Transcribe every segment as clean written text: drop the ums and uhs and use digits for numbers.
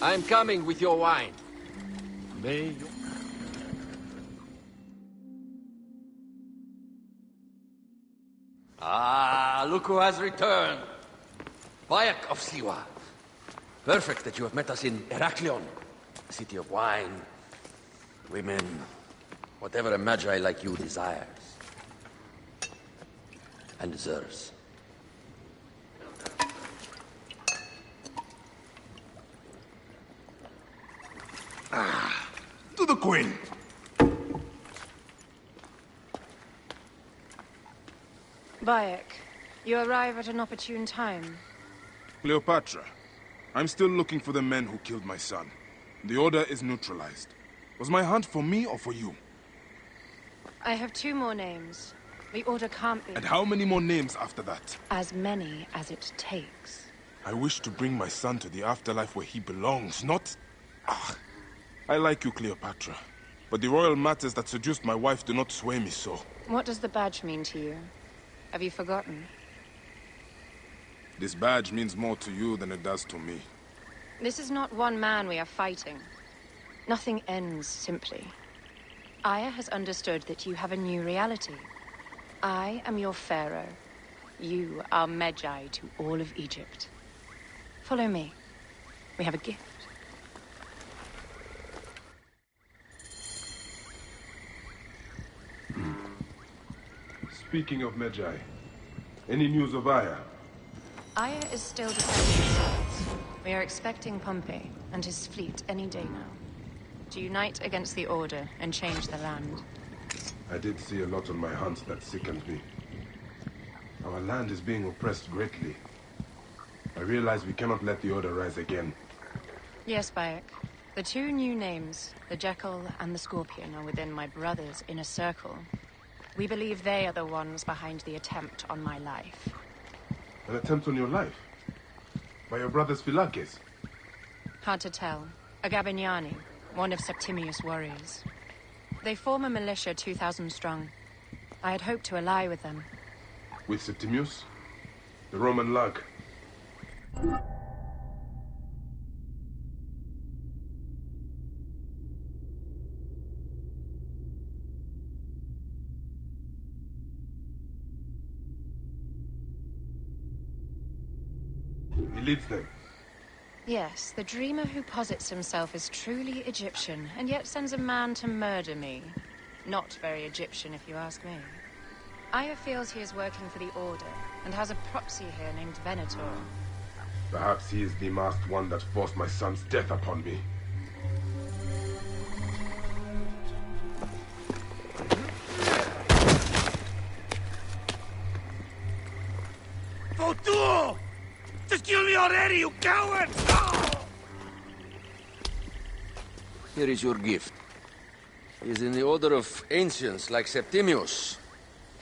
I'm coming with your wine. May you... Ah, look who has returned. Bayek of Siwa. Perfect that you have met us in Heraklion, city of wine, women, whatever a magi like you desires. And deserves. To the Queen! Bayek, you arrive at an opportune time. Cleopatra, I'm still looking for the men who killed my son. The Order is neutralized. Was my hunt for me or for you? I have 2 more names. The Order can't be... And how many more names after that? As many as it takes. I wish to bring my son to the afterlife where he belongs, not... I like you, Cleopatra. But the royal matters that seduced my wife do not sway me so. What does the badge mean to you? Have you forgotten? This badge means more to you than it does to me. This is not one man we are fighting. Nothing ends simply. Aya has understood that you have a new reality. I am your pharaoh. You are Medjay to all of Egypt. Follow me. We have a gift. Speaking of Medjay, any news of Aya? Aya is still defending himself. We are expecting Pompey and his fleet any day now. To unite against the Order and change the land. I did see a lot on my hunts that sickened me. Our land is being oppressed greatly. I realize we cannot let the Order rise again. Yes, Bayek. The 2 new names, the Jekyll and the Scorpion, are within my brother's inner circle. We believe they are the ones behind the attempt on my life. An attempt on your life? By your brother's Philakes? Hard to tell. A Gabignani, one of Septimius' warriors. They form a militia 2,000 strong. I had hoped to ally with them. With Septimius? The Roman lug? He leads them. Yes, the dreamer who posits himself as truly Egyptian, and yet sends a man to murder me. Not very Egyptian, if you ask me. Aya feels he is working for the Order, and has a proxy here named Venator. Perhaps he is the masked one that forced my son's death upon me. Votur! Just kill me already, you coward! Oh! Here is your gift. He is in the order of ancients like Septimius.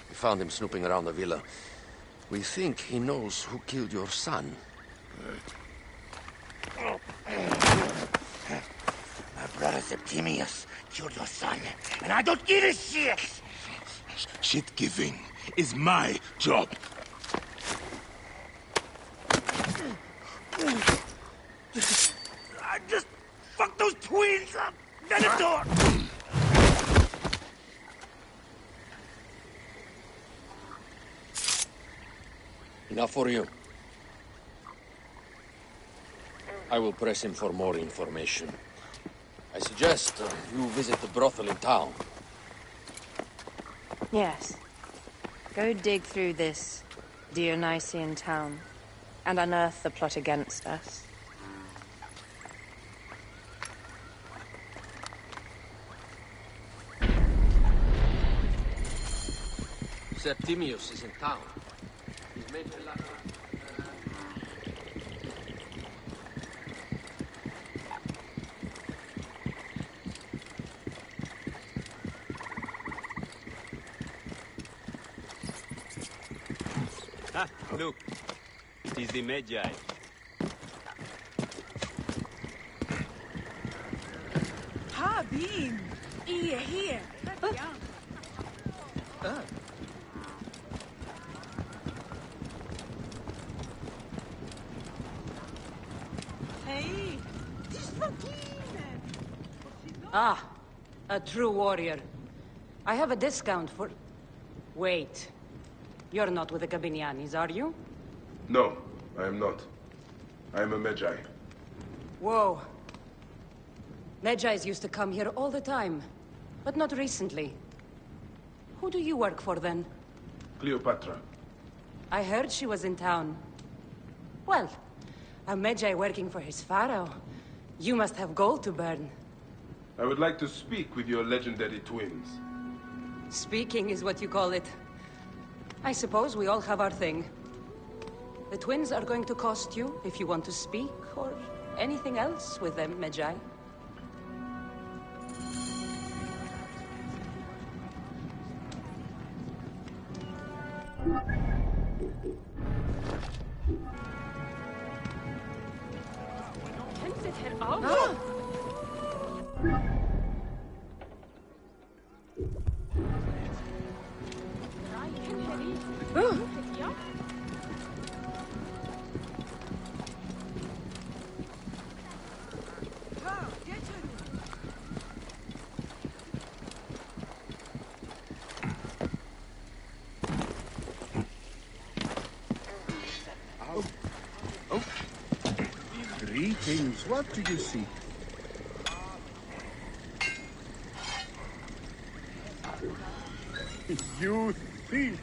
We found him snooping around the villa. We think he knows who killed your son. My brother Septimius killed your son, and I don't give a shit! Shit-giving is my job. I just fucked those twins up! Venator! Enough for you. I will press him for more information. I suggest you visit the brothel in town. Yes. Go dig through this Dionysian town, and unearth the plot against us. Septimius is in town. He's made a lot. Ah, look. It is the Medjay. Ha, Beam! Here. Hey, this Ah, a true warrior. I have a discount for... Wait. You're not with the Gabinianis, are you? No, I am not. I am a Medjay. Whoa. Medjais used to come here all the time, but not recently. Who do you work for, then? Cleopatra. I heard she was in town. Well, a Medjay working for his pharaoh. You must have gold to burn. I would like to speak with your legendary twins. Speaking is what you call it. I suppose we all have our thing. The twins are going to cost you if you want to speak, or anything else with them, Medjay. Greetings. What do you seek? You thief!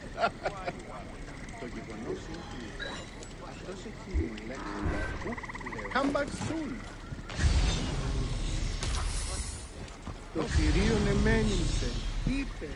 Come back soon. Το θηρίο εμένυμσε. Είτε.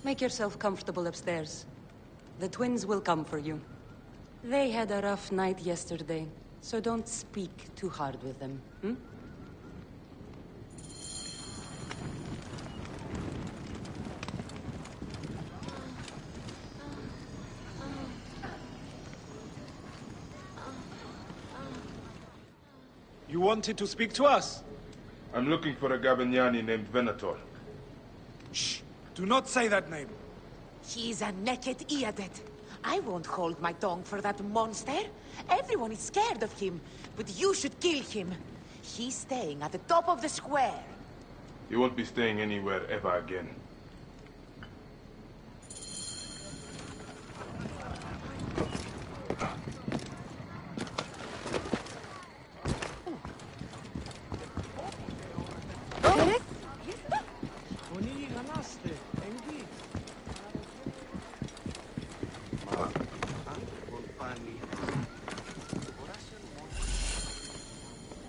Make yourself comfortable upstairs. The twins will come for you. They had a rough night yesterday, so don't speak too hard with them, hmm? You wanted to speak to us? I'm looking for a Gabiniani named Venator. Shh! Do not say that name. He's a naked Iadet. I won't hold my tongue for that monster. Everyone is scared of him, but you should kill him. He's staying at the top of the square. He won't be staying anywhere ever again.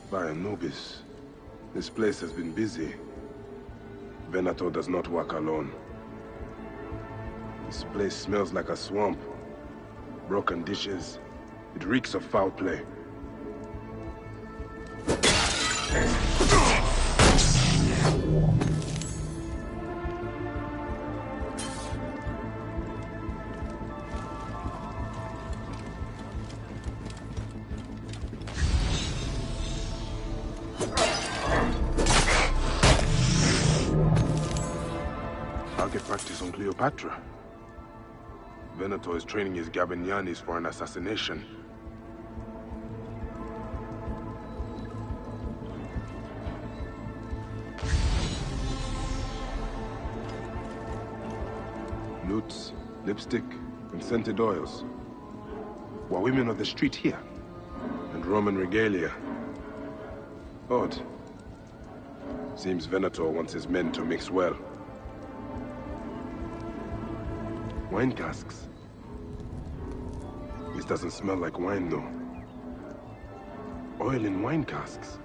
By Anubis, this place has been busy. Venator does not work alone. This place smells like a swamp. Broken dishes. It reeks of foul play. Target practice on Cleopatra. Venator is training his Gabinianis for an assassination. Lutes, lipstick, and scented oils. Were women of the street here? And Roman regalia. Odd. Seems Venator wants his men to mix well. Wine casks. This doesn't smell like wine, though. Oil in wine casks.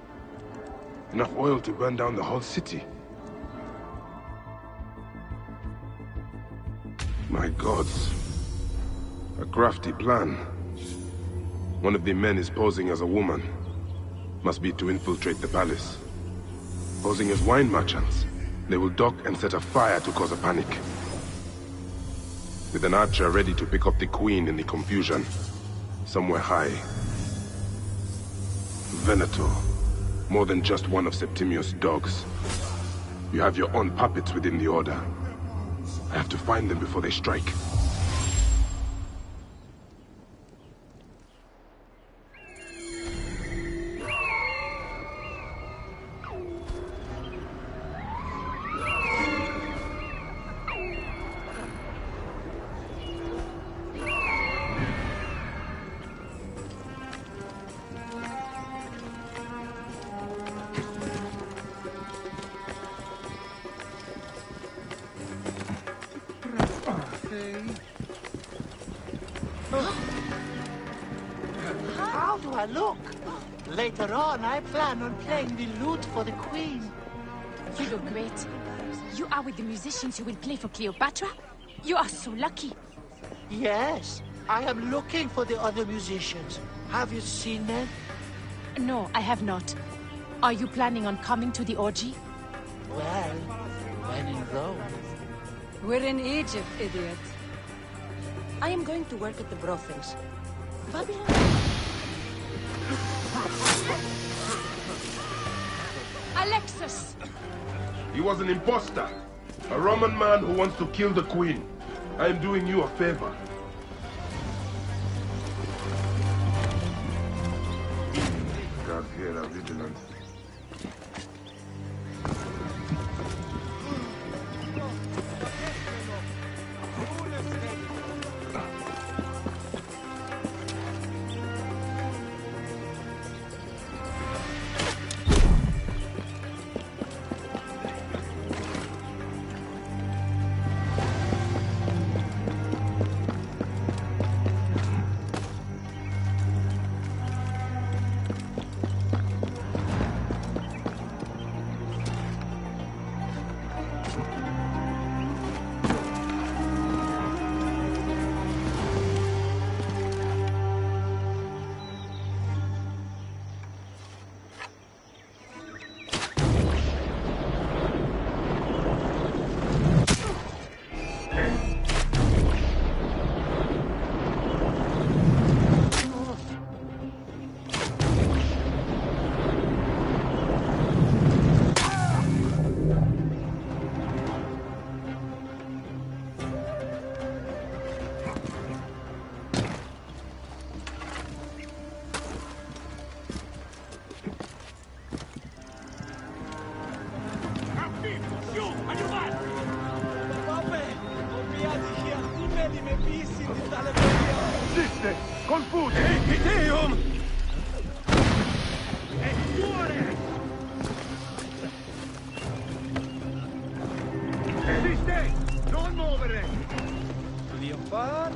Enough oil to burn down the whole city. My gods. A crafty plan. One of the men is posing as a woman. Must be to infiltrate the palace. Posing as wine merchants, they will dock and set a fire to cause a panic. With an archer ready to pick up the queen in the confusion. Somewhere high. Venator. More than just one of Septimius' dogs. You have your own puppets within the Order. I have to find them before they strike. How do I look? Later on, I plan on playing the lute for the queen. You look great. You are with the musicians who will play for Cleopatra? You are so lucky. Yes, I am looking for the other musicians. Have you seen them? No, I have not. Are you planning on coming to the orgy? Well, when in Rome. We're in Egypt, idiot. I am going to work at the brothels. Babylon. Alexis! He was an imposter. A Roman man who wants to kill the queen. I am doing you a favor. Guards here are vigilant. Resiste! Confute! Epiteum! Resiste! Non muovere! Leopard!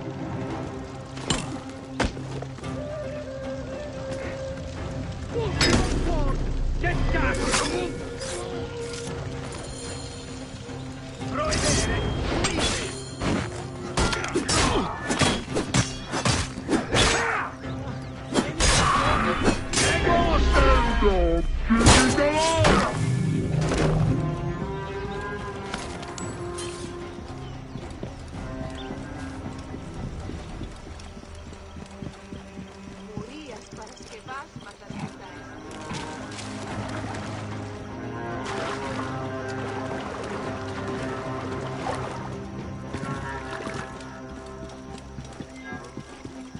Gettato! Provvedere!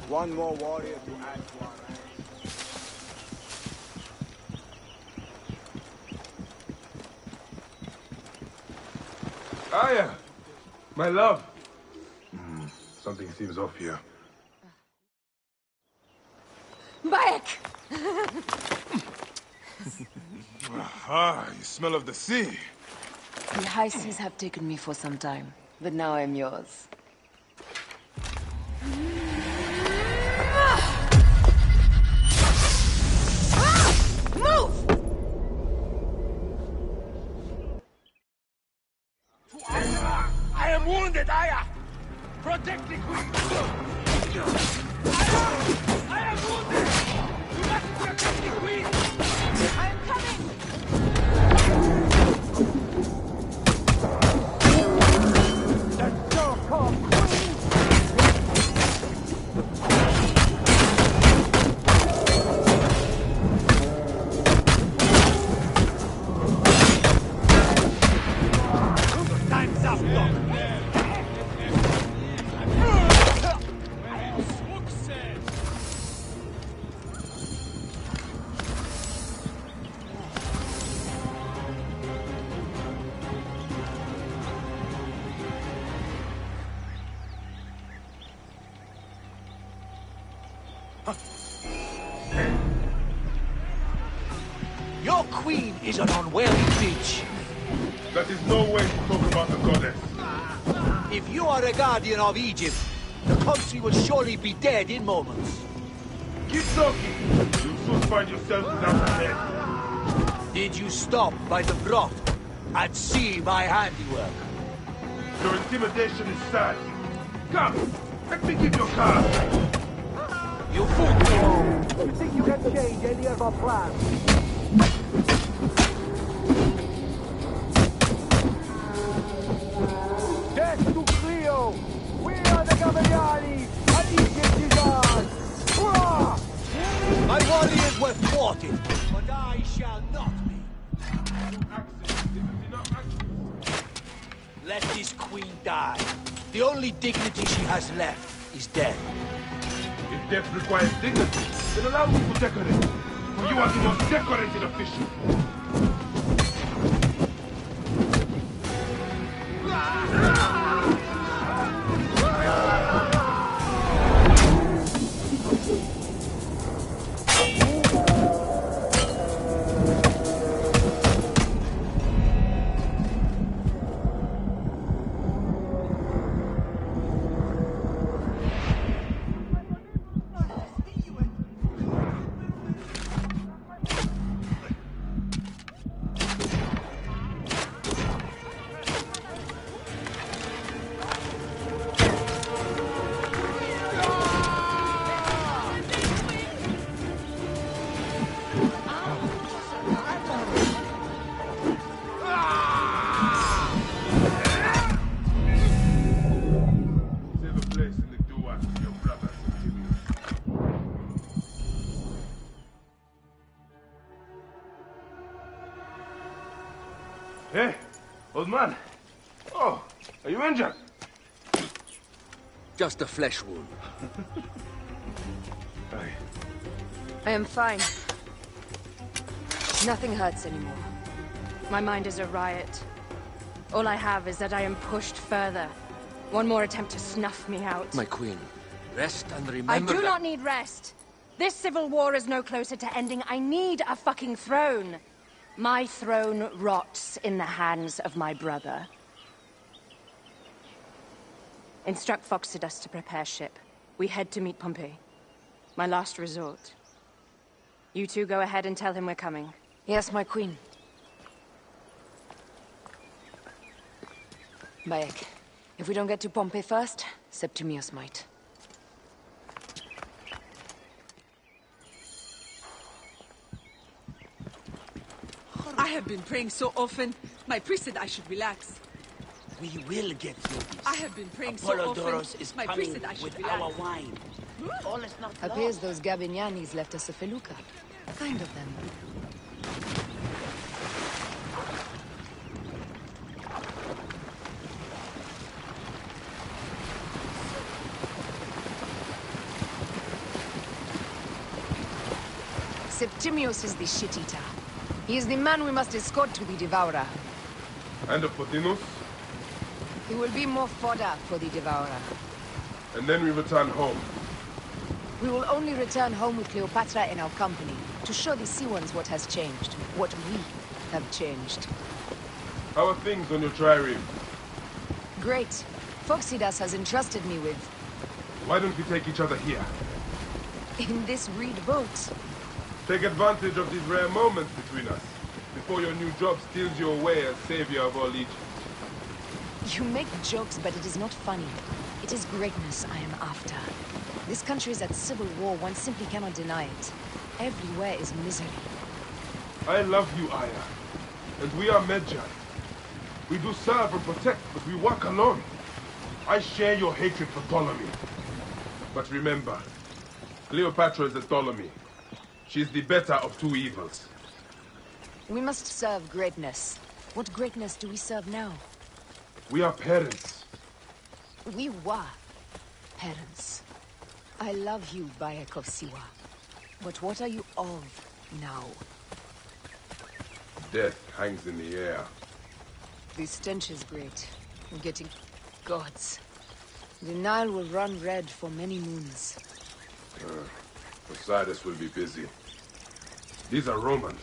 One more warrior to add to our ranks. Aya! My love! Something seems off here. Bayek! Ah, you smell of the sea. The high seas have taken me for some time, but now I'm yours. I am wounded, Aya! Protect the queen! I am wounded! You must protect the queen! I am coming! Let's go, come, queen! Time's up, Doc! Your queen is an unwary bitch. That is no way to talk about the goddess. If you are a guardian of Egypt, the country will surely be dead in moments. Keep talking. You'll soon find yourself without a head. Did you stop by the broth and see my handiwork? Your intimidation is sad. Come, let me give you a card. You fool! You think you can change any of our plans? Death to Cleo! We are the Gabelliani! And Egypt is ours! Hurrah! My warriors were thwarted, but I shall not be. Let this queen die. The only dignity she has left is death. If death requires dignity, then allow me to decorate. For you are the most decorated official. Hey, old man. Oh, are you injured? Just a flesh wound. I am fine. Nothing hurts anymore. My mind is a riot. All I have is that I am pushed further. One more attempt to snuff me out. My queen, rest and remember I do that... not need rest. This civil war is no closer to ending. I need a fucking throne. My throne rots in the hands of my brother. Instruct Phoxidas to prepare ship. We head to meet Pompey. My last resort. You two go ahead and tell him we're coming. Yes, my queen. Bayek, if we don't get to Pompey first, Septimius might. I have been praying so often. My priest said I should relax. We will get through this. I have been praying so often. Apollodoros is My coming priest said I should with relax. our wine. All is not Appears those Gabinianis left us a felucca. Kind of them. Septimius is the shit-eater. He is the man we must escort to the Devourer. And the Pothinus? He will be more fodder for the Devourer. And then we return home. We will only return home with Cleopatra in our company, to show the Sea Ones what has changed, what we have changed. How are things on your trireme? Great. Phoxidas has entrusted me with... Why don't we take each other here? in this reed boat. Take advantage of these rare moments between us, before your new job steals you away as savior of all Egypt. You make jokes, but it is not funny. It is greatness I am after. This country is at civil war, one simply cannot deny it. Everywhere is misery. I love you, Aya. And we are Medjay. We do serve and protect, but we work alone. I share your hatred for Ptolemy. But remember, Cleopatra is a Ptolemy. She is the better of two evils. We must serve greatness. What greatness do we serve now? We are parents. We were parents. I love you, Bayek of Siwa. But what are you of now? Death hangs in the air. The stench is great. We're getting gods. The Nile will run red for many moons. Poseidus will be busy. These are Romans.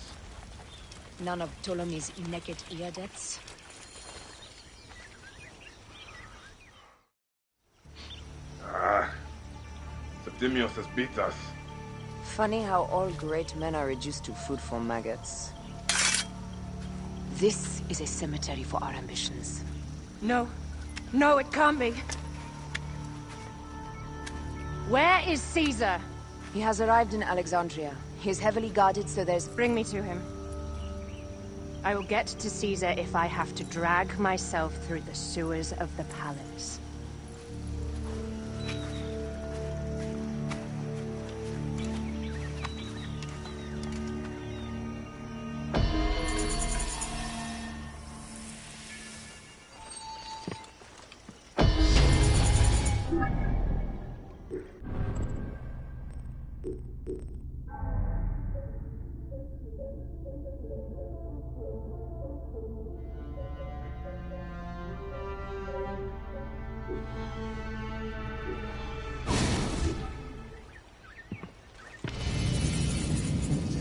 None of Ptolemy's Neket Iadets. Septimius has beat us. Funny how all great men are reduced to food for maggots. This is a cemetery for our ambitions. No. No, it can't be. Where is Caesar? He has arrived in Alexandria. He is heavily guarded, so there's... Bring me to him. I will get to Caesar if I have to drag myself through the sewers of the palace.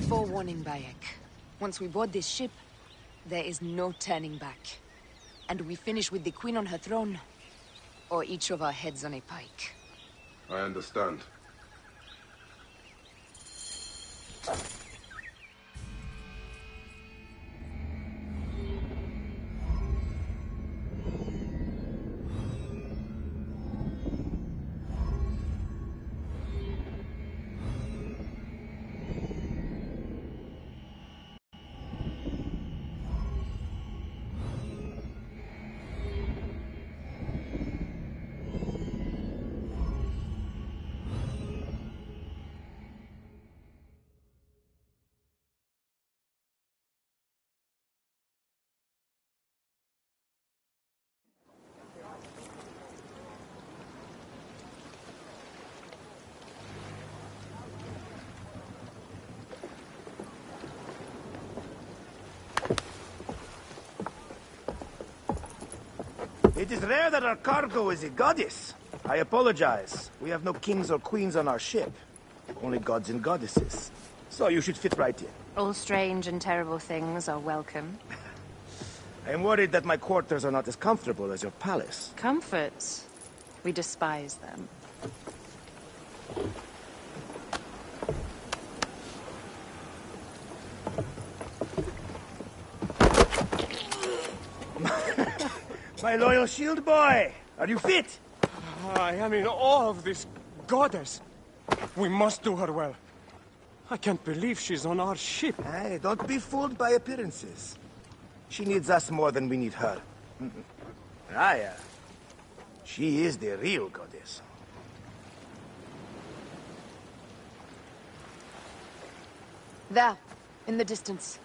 Forewarning, Bayek. Once we board this ship, there is no turning back. And we finish with the Queen on her throne, or each of our heads on a pike. I understand. It is rare that our cargo is a goddess. I apologize. We have no kings or queens on our ship. Only gods and goddesses. So you should fit right in. All strange and terrible things are welcome. I am worried that my quarters are not as comfortable as your palace. Comforts? We despise them. My loyal shield boy! Are you fit? I am in awe of this goddess. We must do her well. I can't believe she's on our ship. Hey, don't be fooled by appearances. She needs us more than we need her. Raya, she is the real goddess. There, in the distance.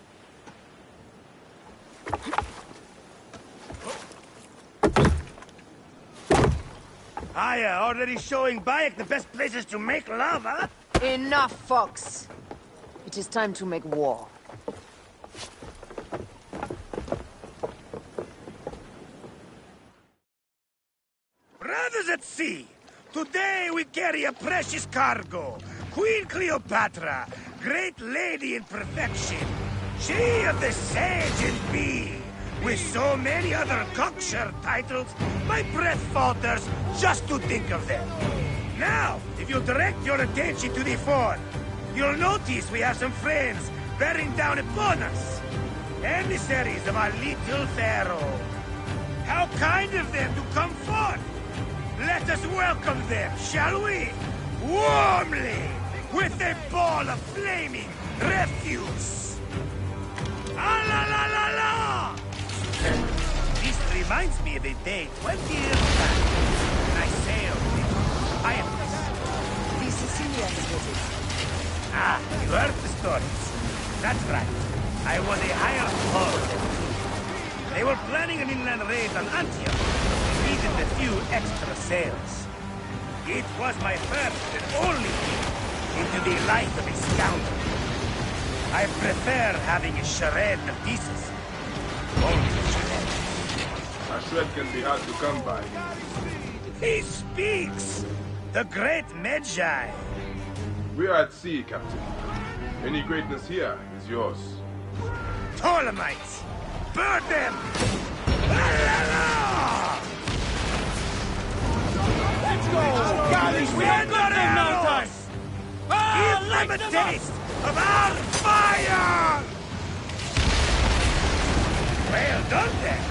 Aya, already showing Bayek the best places to make love, huh? Enough, Fox. It is time to make war. Brothers at sea, today we carry a precious cargo. Queen Cleopatra, great lady in perfection. She of the sage and bee. With so many other cocksure titles, my breath falters just to think of them. Now, if you'll direct your attention to the fort, you'll notice we have some friends bearing down upon us. Emissaries of our little pharaoh. How kind of them to come forth! Let us welcome them, shall we? Warmly, with a ball of flaming refuse. Ah la la la la! This reminds me of a day 20 years back when I sailed with Iapis. The Sicilians visit. Ah, you heard the stories. That's right. I was a hired hull. They were planning an inland raid on Antioch. Needed a few extra sails. It was my first and only peek into the life of a scoundrel. I prefer having a charade of pieces. Only charade. A shred can be hard to come by. He speaks! The great Medjay. We are at sea, Captain. Any greatness here is yours. Ptolemites! Burn them! La la la! Let's go! Galleys, we have got them now, time! Give them a taste of our fire! Well done then.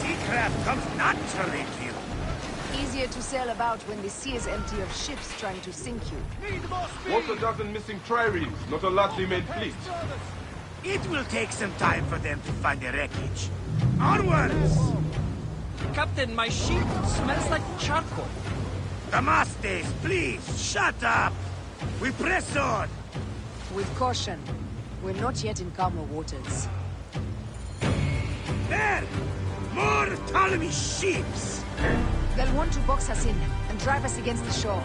Seacraft comes naturally to you. Easier to sail about when the sea is empty of ships trying to sink you. What's a dozen missing triremes? Not a largely made fleet. It will take some time for them to find the wreckage. Onwards! Captain, my ship smells like charcoal. Damastes, please, shut up! We press on! With caution. We're not yet in calmer waters. There! More Ptolemy ships! They'll want to box us in and drive us against the shore.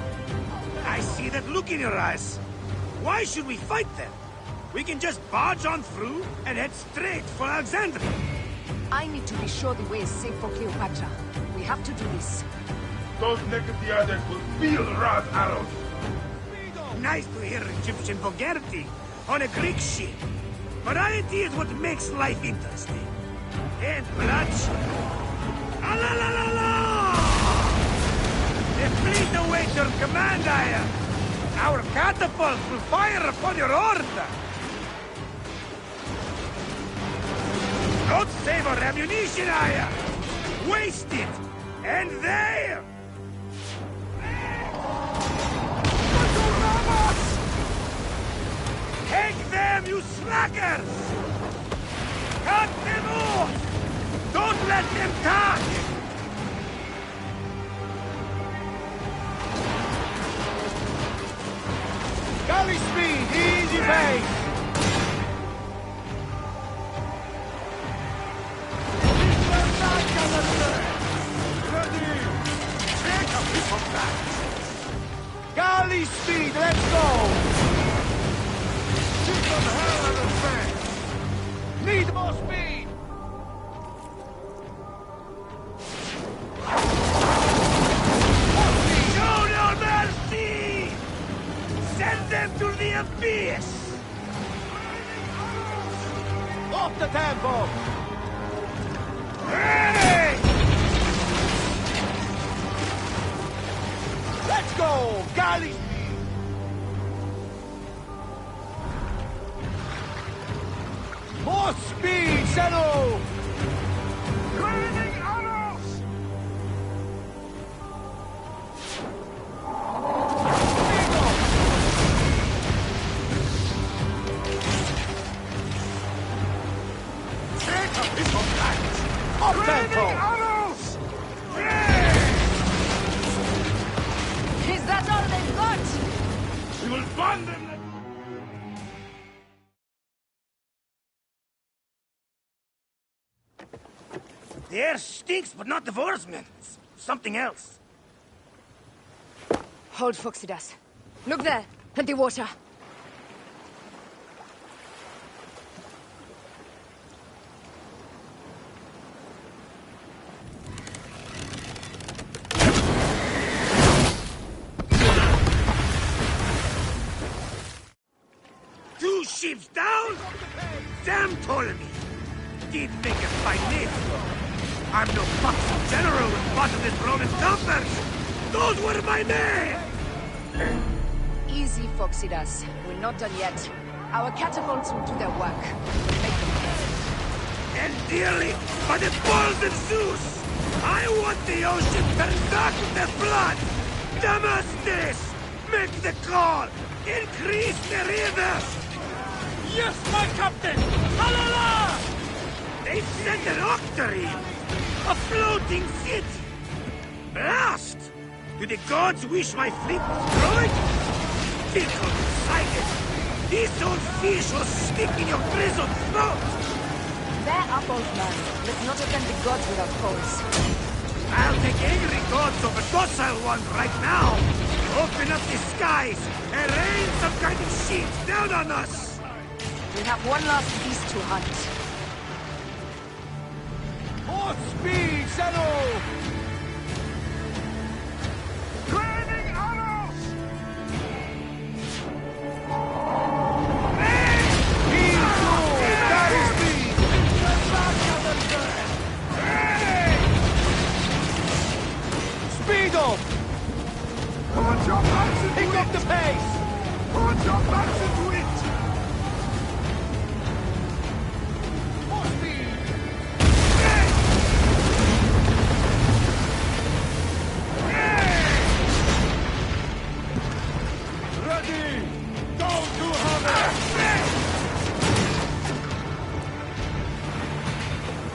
I see that look in your eyes. Why should we fight them? We can just barge on through and head straight for Alexandria. I need to be sure the way is safe for Cleopatra. We have to do this. Those Necatiades will feel Ra's arrows. Nice to hear Egyptian vulgarity on a Greek ship. Variety is what makes life interesting. And bloodshed. Ah la la la la! The fleet awaits your command, Aya. Our catapults will fire upon your order. Don't save our ammunition, Aya! Waste it! And there! Take them, you slackers! Cut them off! Don't let them touch! Galley speed, easy pace! Galley speed, let's go! Keep them hell out of fence! Need more speed! Show no mercy! Send them to the abyss! Off the tempo! Hey! Let's go! Galley! More speed, settle! Raining arrows! Take a piece of that! Up tempo! Arrows! Is that all they've got? We will burn them! The air stinks, but not the oarsmen. It's something else. Hold, Phoxidas. Look there, at the water. Two ships down? Damn Ptolemy! Did make a fine name. I'm no foxy general with bottomless Roman coffers! Those were my men! Easy, Phoxidas. We're not done yet. Our catapults will do their work. Make them pay. And dearly, by the balls of Zeus! I want the ocean turned back with their blood! Damascus! Make the call! Increase the river! Yes, my captain! Halala! They've sent an octarine! A floating city! Blast! Do the gods wish my fleet destroyed? Tickle decided! This old fish will stick in your grizzled throat! Bear up, old man. Let's not offend the gods with our calls. I'll take angry gods over docile ones right now! Open up the skies and rain some kind of shit down on us! We have one last beast to hunt. More speed, Zeno! Flaming arrows! Speed up! Put your backs into Pick up the pace! Put your backs into it! More speed! Ready! Go to Hammer!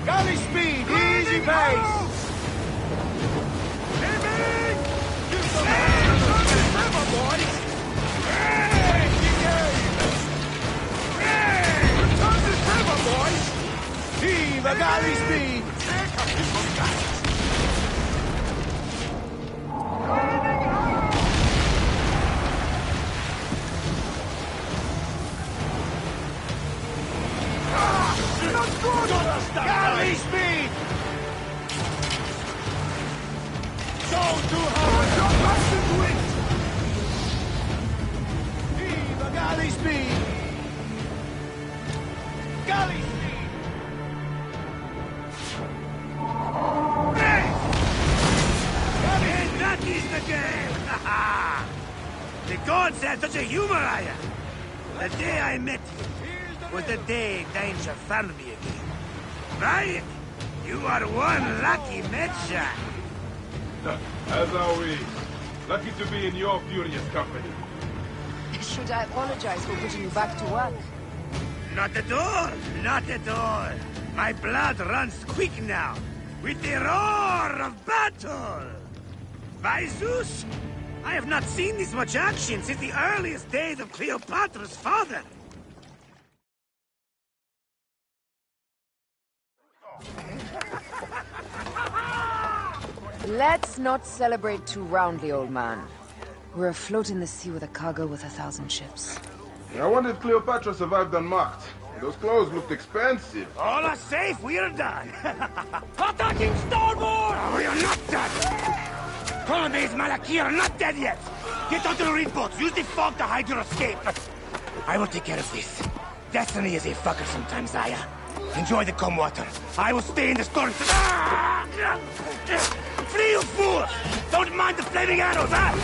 Galley speed! Easy pace! Team, a galley speed! Galley speed! Go to Howard! Your backs into it! Team, a galley speed! Galley speed! And that is the game! The gods had such a humor, Aya! The day I met you was the day danger found me again. Right? You are one lucky Medjay. As are we. Lucky to be in your furious company. Should I apologize for putting you back to work? Not at all! Not at all! My blood runs quick now, with the roar of battle! By Zeus! I have not seen this much action since the earliest days of Cleopatra's father! Let's not celebrate too roundly, old man. We're afloat in the sea with a cargo with 1,000 ships. I wonder if Cleopatra survived unmarked. Those clothes looked expensive. All are safe, we're done! Attacking starboard! We are not done! Ptolemy's Malaki are not dead yet! Get onto the reed boats, use the fog to hide your escape! I will take care of this. Destiny is a fucker sometimes, Aya. Enjoy the calm water. I will stay in the storm. Flee, you fools! Don't mind the flaming arrows, huh?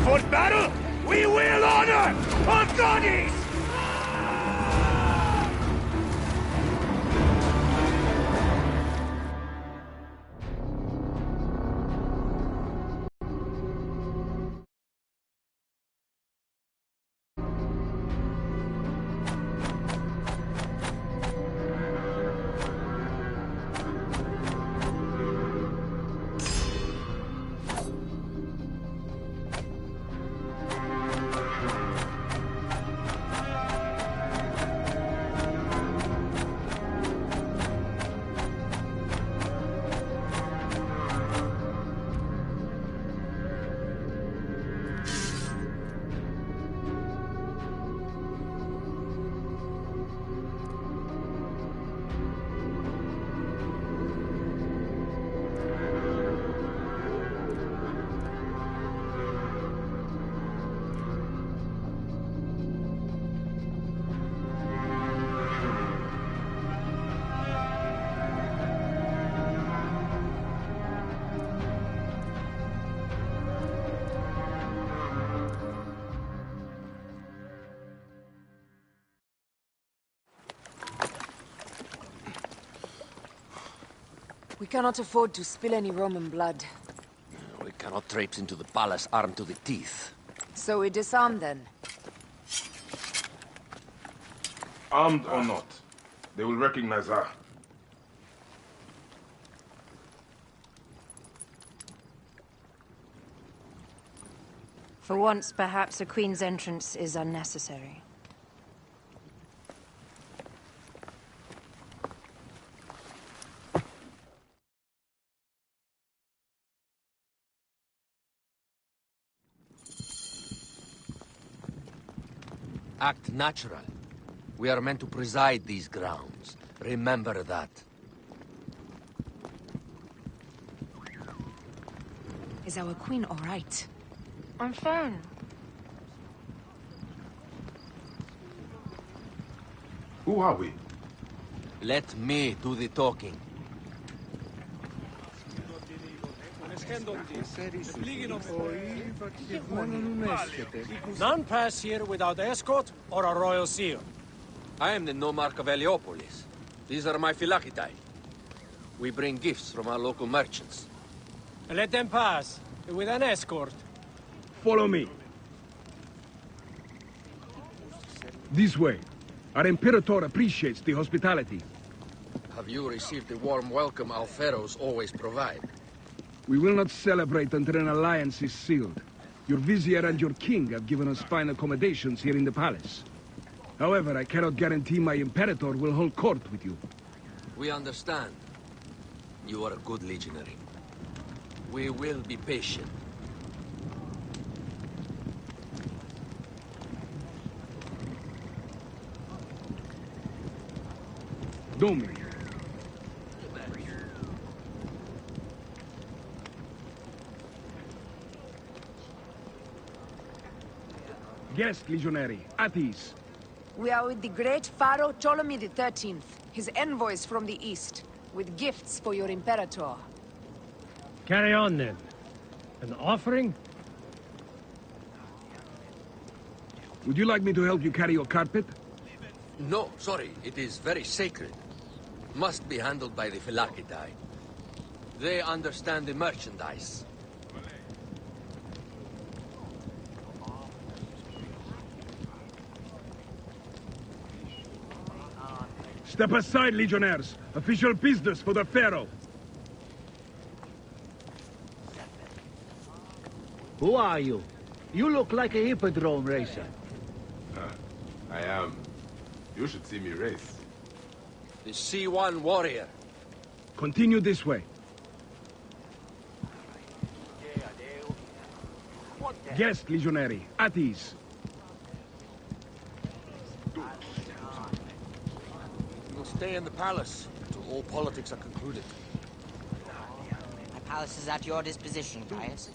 For battle, we will honor our goddess! We cannot afford to spill any Roman blood. We cannot traipse into the palace armed to the teeth. So we disarm then? Armed or not, they will recognize her. For once, perhaps a queen's entrance is unnecessary. Act natural. We are meant to preside these grounds. Remember that. Is our queen all right? I'm fine. Who are we? Let me do the talking. None pass here without escort or a royal seal. I am the Nomarch of Heliopolis. These are my Phylakitai. We bring gifts from our local merchants. Let them pass, with an escort. Follow me. This way. Our Imperator appreciates the hospitality. Have you received the warm welcome our pharaohs always provide? We will not celebrate until an alliance is sealed. Your vizier and your king have given us fine accommodations here in the palace. However, I cannot guarantee my Imperator will hold court with you. We understand. You are a good legionary. We will be patient. Domi. Guest, legionary. At ease. We are with the great Pharaoh Ptolemy XIII, his envoys from the east, with gifts for your Imperator. Carry on, then. An offering? Would you like me to help you carry your carpet? No, sorry. It is very sacred. Must be handled by the Phylakitai. They understand the merchandise. Step aside, legionnaires. Official business for the Pharaoh. Who are you? You look like a hippodrome racer. I am. You should see me race. The C1 warrior. Continue this way. Guest, legionary. At ease. We will stay in the palace until all politics are concluded. My palace is at your disposition, Caius.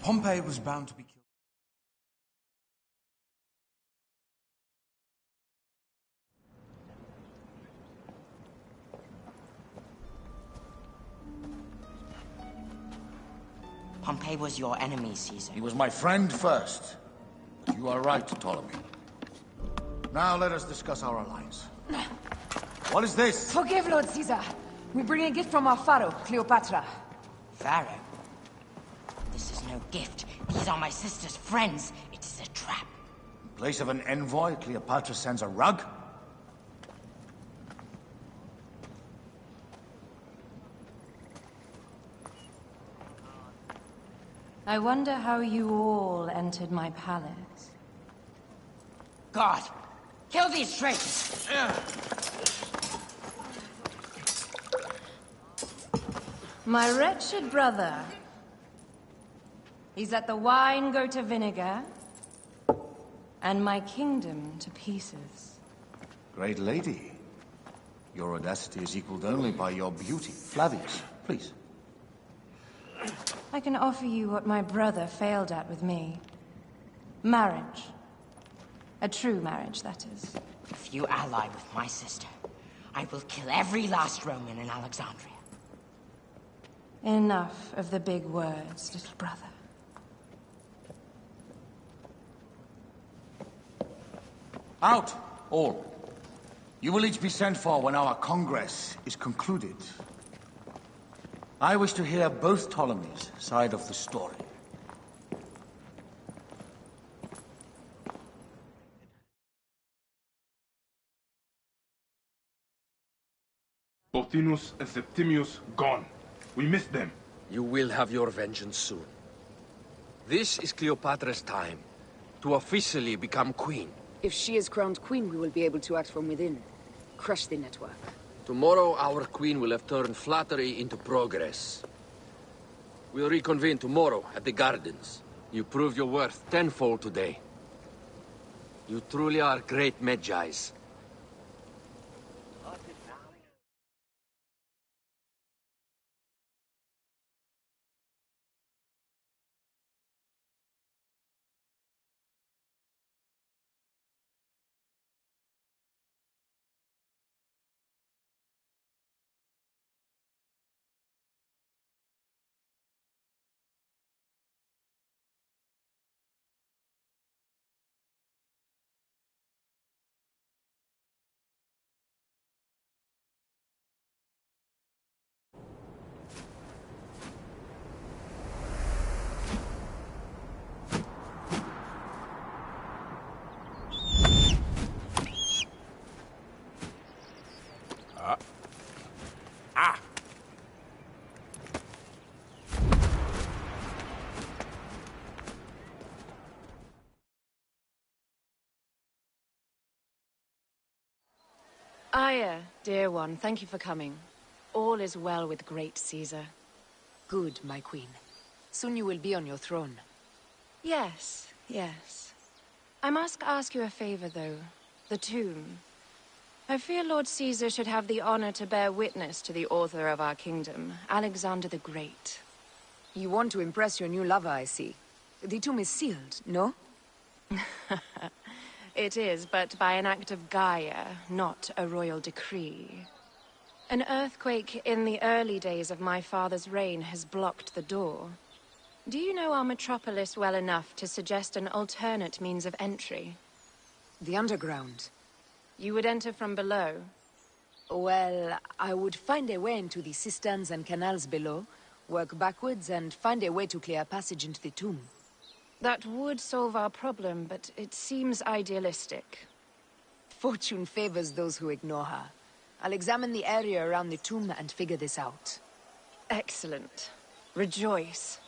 Pompey was bound to be killed. Pompey was your enemy, Caesar. He was my friend first. But you are right, Ptolemy. Now let us discuss our alliance. What is this? Forgive, Lord Caesar. We bring a gift from our Pharaoh, Cleopatra. Pharaoh? This is no gift. These are my sister's friends. It is a trap. In place of an envoy, Cleopatra sends a rug? I wonder how you all entered my palace. God! Kill these traitors! My wretched brother. He's let the wine go to vinegar, and my kingdom to pieces. Great lady. Your audacity is equaled only by your beauty. Flavius, please. I can offer you what my brother failed at with me. Marriage. A true marriage, that is. If you ally with my sister, I will kill every last Roman in Alexandria. Enough of the big words, little brother. Out, all. You will each be sent for when our congress is concluded. I wish to hear both Ptolemy's side of the story. Pothinus and Septimius gone. We missed them. You will have your vengeance soon. This is Cleopatra's time to officially become queen. If she is crowned queen, we will be able to act from within. Crush the network. Tomorrow, our queen will have turned flattery into progress. We'll reconvene tomorrow at the gardens. You proved your worth tenfold today. You truly are great Medjais. Aya, dear one, thank you for coming. All is well with great Caesar. Good, my queen. Soon you will be on your throne. Yes, yes. I must ask you a favor, though. The tomb. I fear Lord Caesar should have the honor to bear witness to the author of our kingdom, Alexander the Great. You want to impress your new lover, I see. The tomb is sealed, no? It is, but by an act of Gaia, not a royal decree. An earthquake in the early days of my father's reign has blocked the door. Do you know our metropolis well enough to suggest an alternate means of entry? The underground. You would enter from below? Well, I would find a way into the cisterns and canals below, work backwards, and find a way to clear a passage into the tomb. That would solve our problem, but it seems idealistic. Fortune favors those who ignore her. I'll examine the area around the tomb and figure this out. Excellent. Rejoice.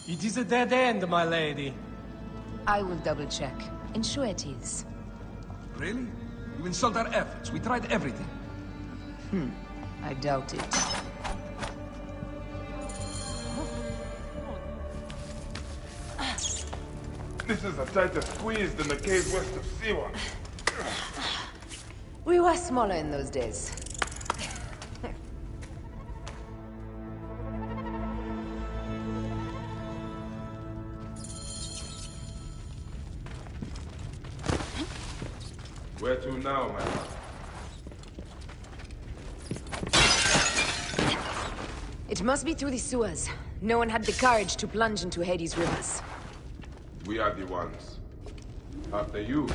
It is a dead end, my lady. I will double-check. Ensure it is. Really? You insult our efforts. We tried everything. I doubt it. This is a tighter squeeze than the cave west of Siwa. We were smaller in those days. Where to now, my lord? It must be through the sewers. No one had the courage to plunge into Hades' rivers. We are the ones. After you.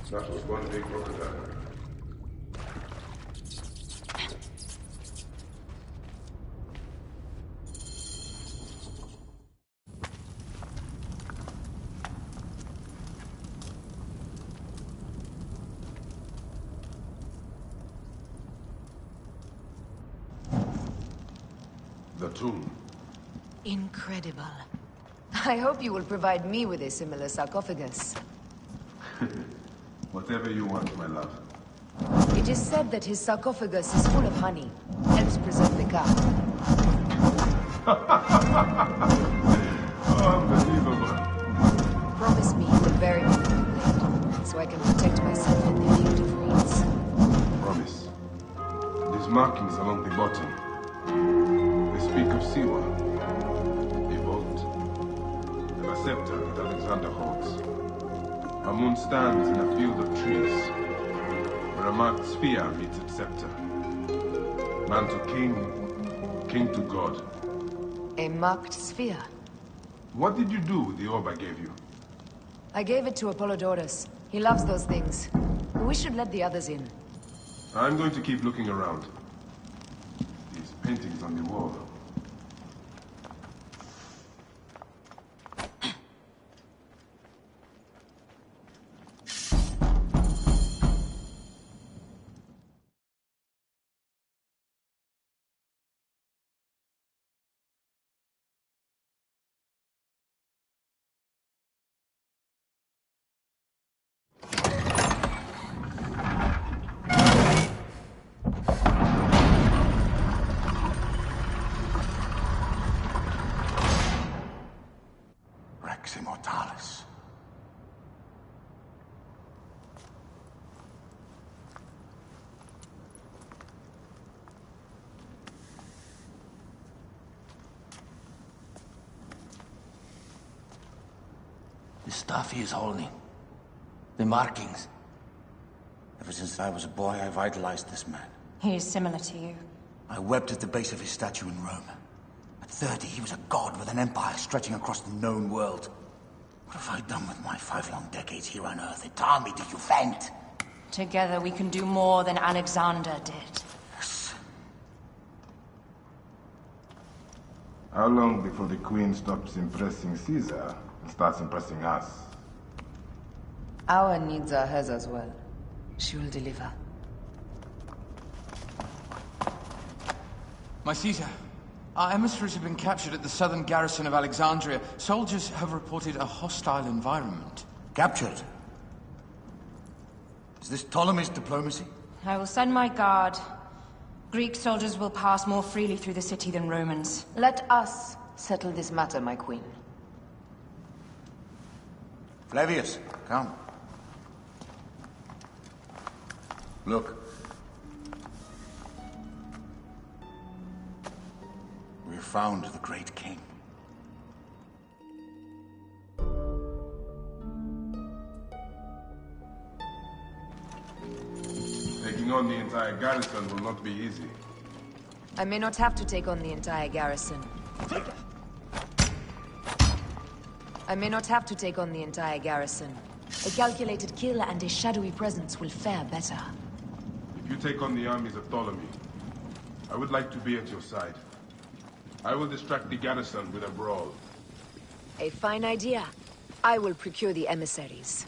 That was one big crocodile. The tomb. Incredible. I hope you will provide me with a similar sarcophagus. Whatever you want, my love. It is said that his sarcophagus is full of honey. Helps preserve the cow. Unbelievable. Promise me you will bury me with your blade, so I can protect myself in the field of reeds. Promise. These markings along the bottom. They speak of Siwa. A vault. And a scepter that Alexander holds. Amun stands in a field of trees, where a marked sphere meets its scepter. Man to king, king to god. A marked sphere? What did you do with the orb I gave you? I gave it to Apollodorus. He loves those things. We should let the others in. I'm going to keep looking around. These paintings on the wall. Rex Immortalis. The stuff he is holding. The markings. Ever since I was a boy, I've idolized this man. He is similar to you. I wept at the base of his statue in Rome. At 30, he was a god with an empire stretching across the known world. What have I done with my 5 long decades here on Earth? Its army do you vent? Together we can do more than Alexander did. Yes. How long before the Queen stops impressing Caesar and starts impressing us? Our needs are hers as well. She will deliver. My Caesar, our emissaries have been captured at the southern garrison of Alexandria. Soldiers have reported a hostile environment. Captured? Is this Ptolemy's diplomacy? I will send my guard. Greek soldiers will pass more freely through the city than Romans. Let us settle this matter, my queen. Flavius, come. Look. We have found the great king. Taking on the entire garrison will not be easy. I may not have to take on the entire garrison. I may not have to take on the entire garrison. A calculated kill and a shadowy presence will fare better. If you take on the armies of Ptolemy, I would like to be at your side. I will distract the garrison with a brawl. A fine idea. I will procure the emissaries.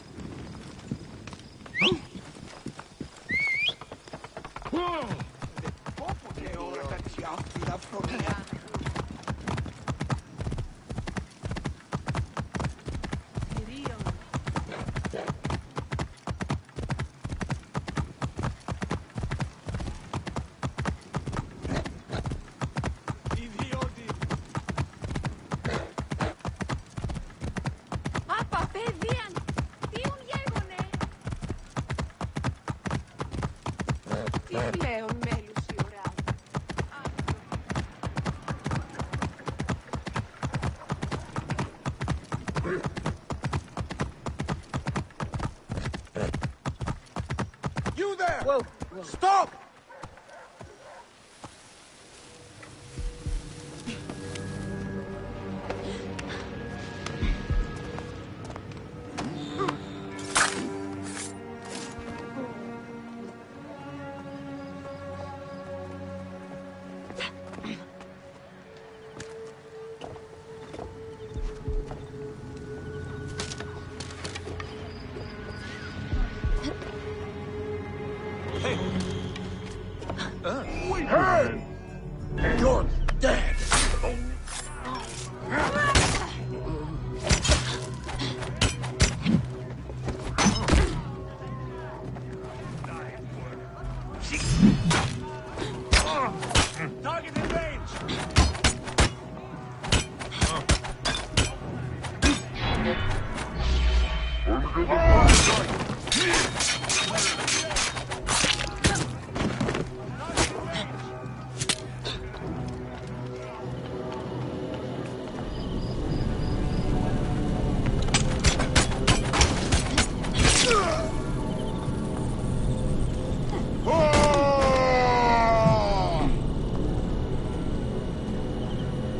You there! Whoa! Stop!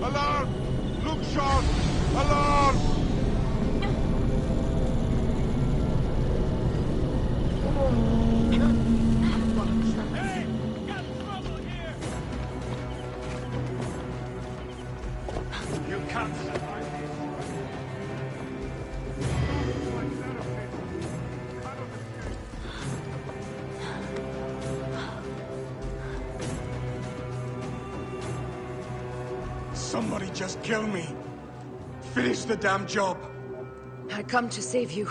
Alarm! Look sharp! Alarm! You can't survive Somebody just kill me. Finish the damn job. I come to save you.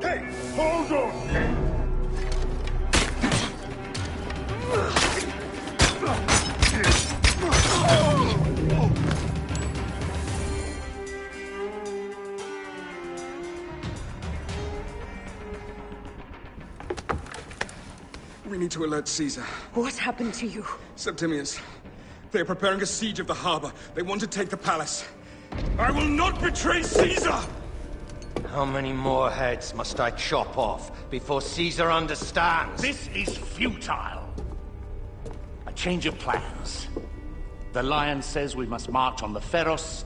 Hey, hold on! We need to alert Caesar. What happened to you? Septimius. They are preparing a siege of the harbor. They want to take the palace. I will not betray Caesar! How many more heads must I chop off before Caesar understands? This is futile. A change of plans. The Lion says we must march on the Pharos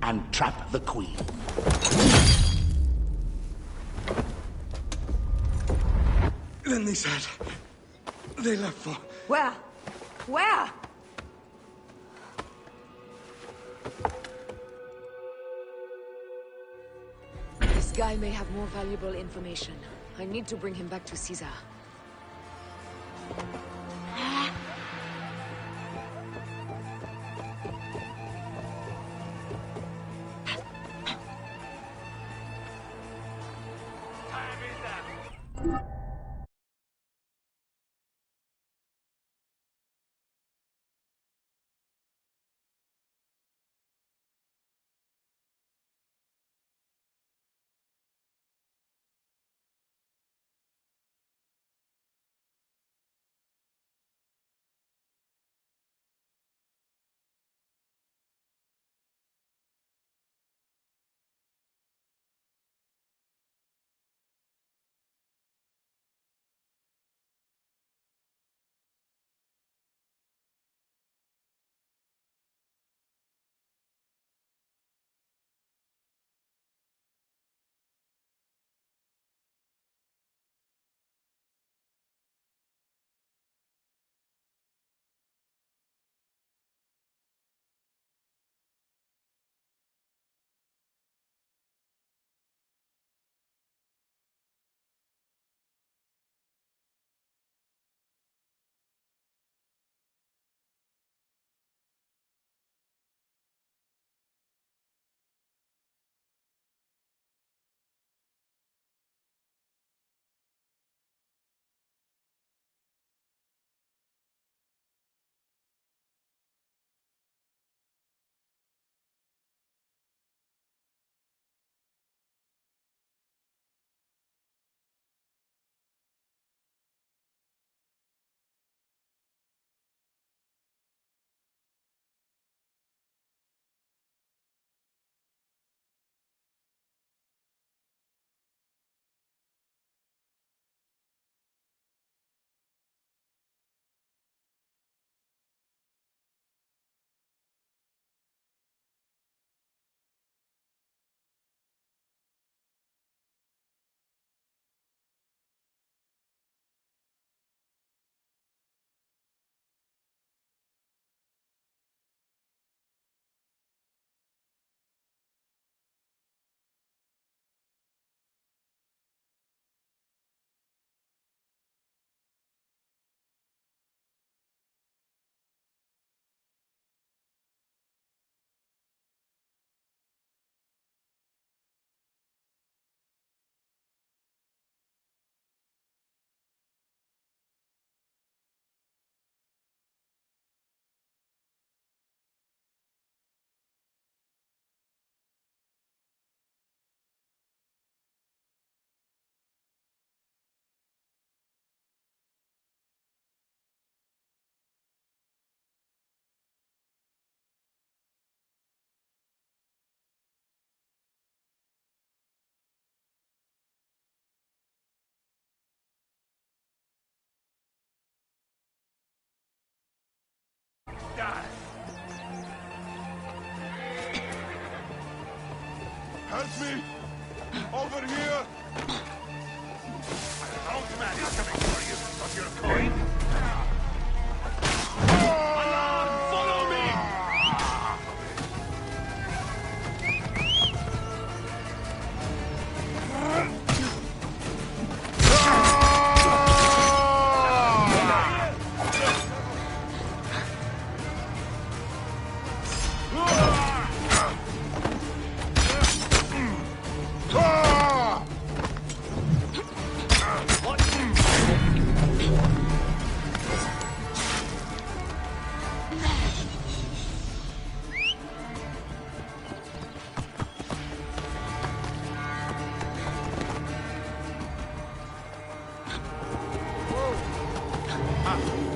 and trap the Queen. Then they said... they left for... Where? Where? This guy may have more valuable information. I need to bring him back to Caesar.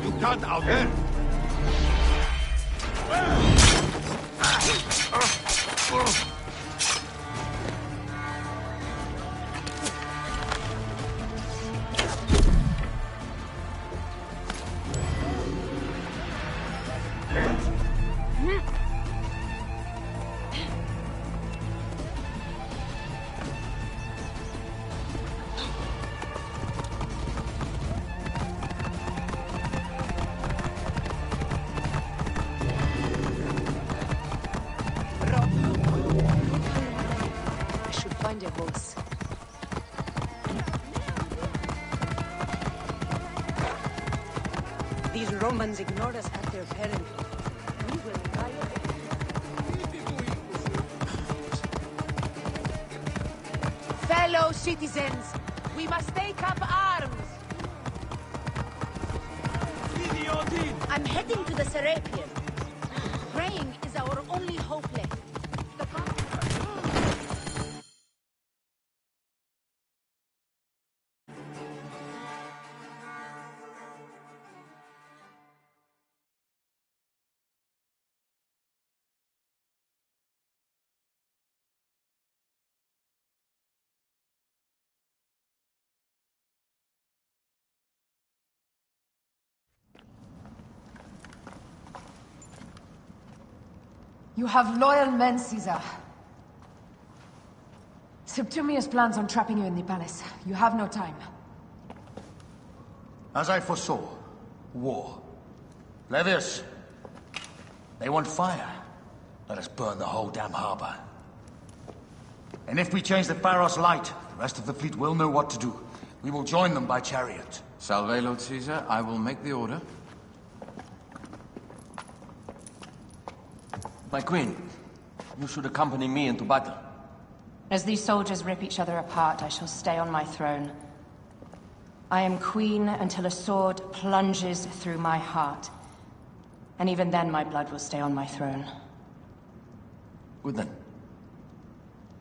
You can't out there. Find a horse. These Romans ignore us at their peril. We will riot. Fellow citizens, we must take up arms. I'm heading to the Serapeum. Praying is our only hope left. You have loyal men, Caesar. Septimius plans on trapping you in the palace. You have no time. As I foresaw, war. Levius, they want fire. Let us burn the whole damn harbor. And if we change the Pharos light, the rest of the fleet will know what to do. We will join them by chariot. Salve, Lord Caesar. I will make the order. My queen, you should accompany me into battle. As these soldiers rip each other apart, I shall stay on my throne. I am queen until a sword plunges through my heart. And even then, my blood will stay on my throne. Good then.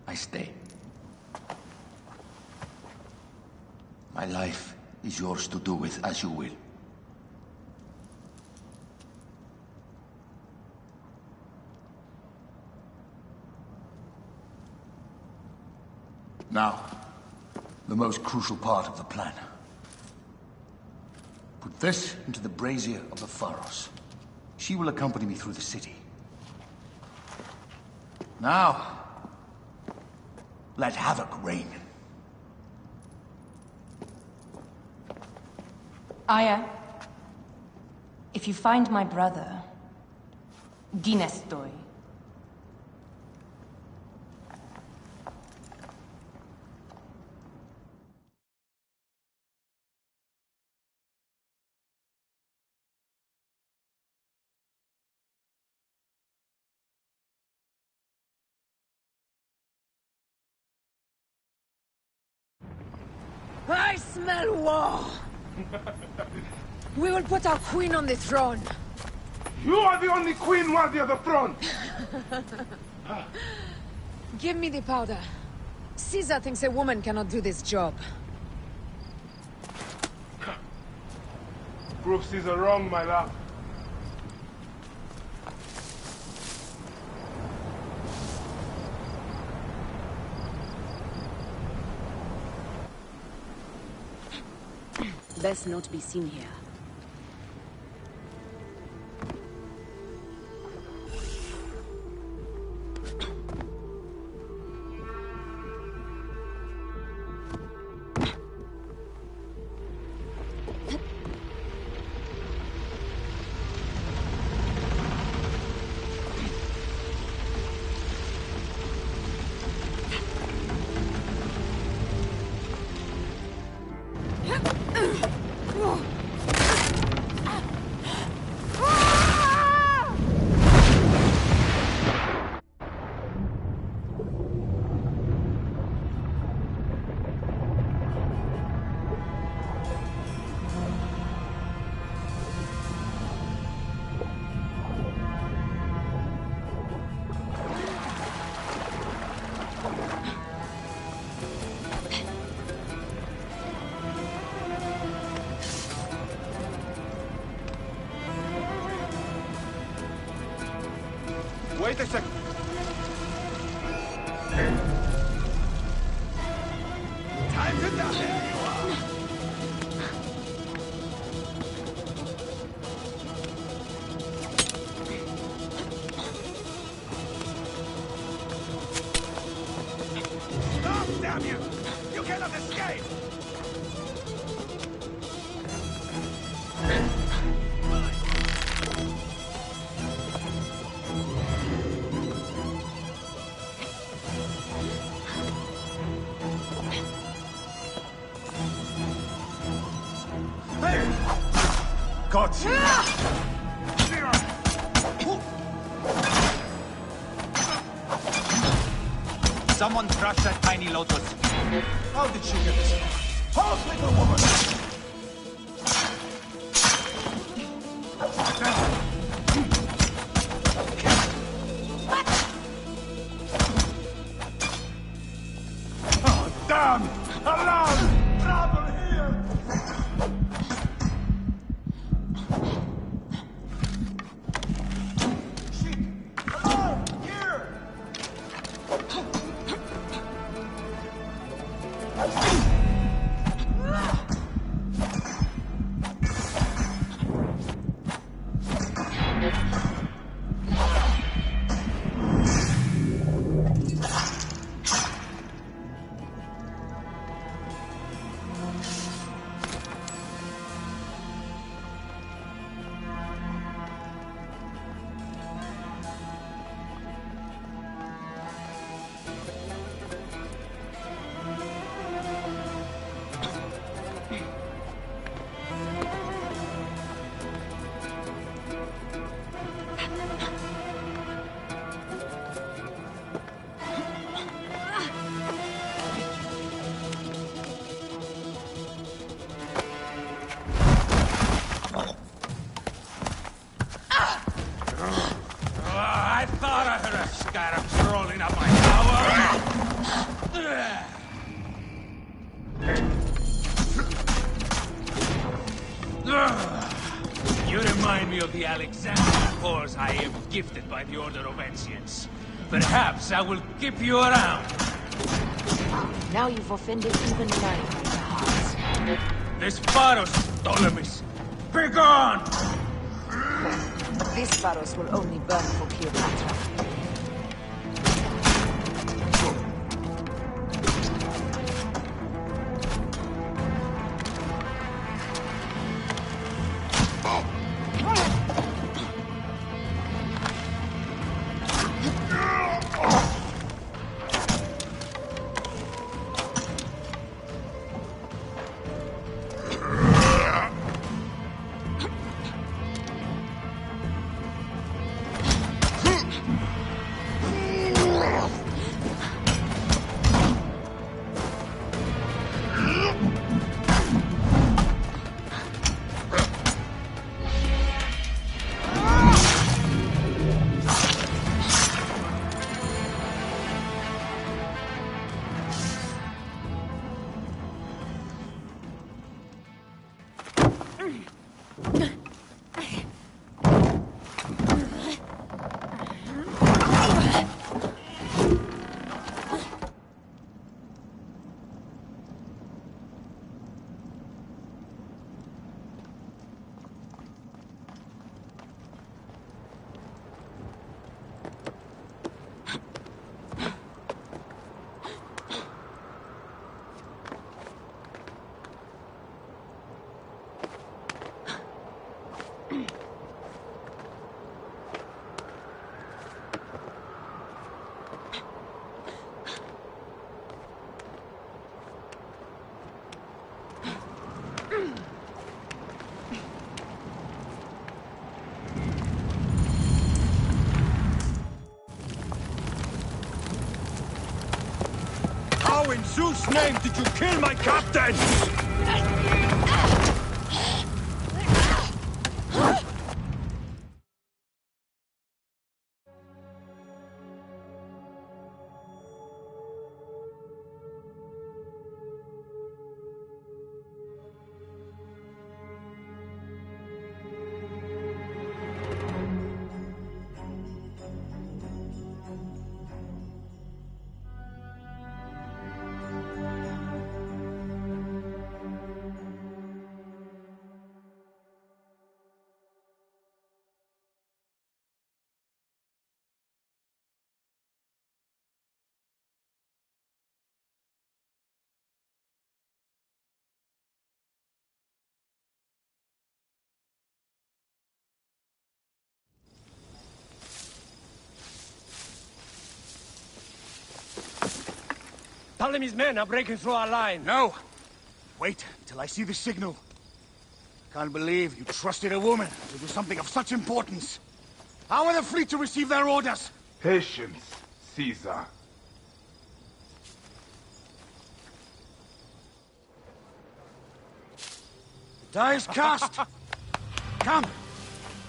I stay. My life is yours to do with as you will. Now, the most crucial part of the plan. Put this into the brazier of the Pharos. She will accompany me through the city. Now, let havoc reign. Aya, if you find my brother, Ginestoi, I smell war! We will put our queen on the throne. You are the only queen worthy of the throne! Give me the powder. Caesar thinks a woman cannot do this job. Prove Caesar wrong, my love. Best not be seen here. Wait a second. Time to die. There you are. Stop, damn you! You cannot escape! Got you! Someone crush that tiny lotus. How did she get this? Halt, little woman! Oh, damn! Alarm! Trouble here! Alarm! Here! I thought I heard a scarab crawling up my tower. You remind me of the Alexandrian horse I am gifted by the Order of Ancients. Perhaps I will keep you around. Now you've offended even my hearts. This Pharos, Ptolemies, be gone! But this Pharos will only burn for Cleopatra. How in Zeus' name did you kill my captain? Ptolemy's men are breaking through our line. No! Wait till I see the signal. Can't believe you trusted a woman to do something of such importance. How are the fleet to receive their orders? Patience, Caesar. The die is cast. Come,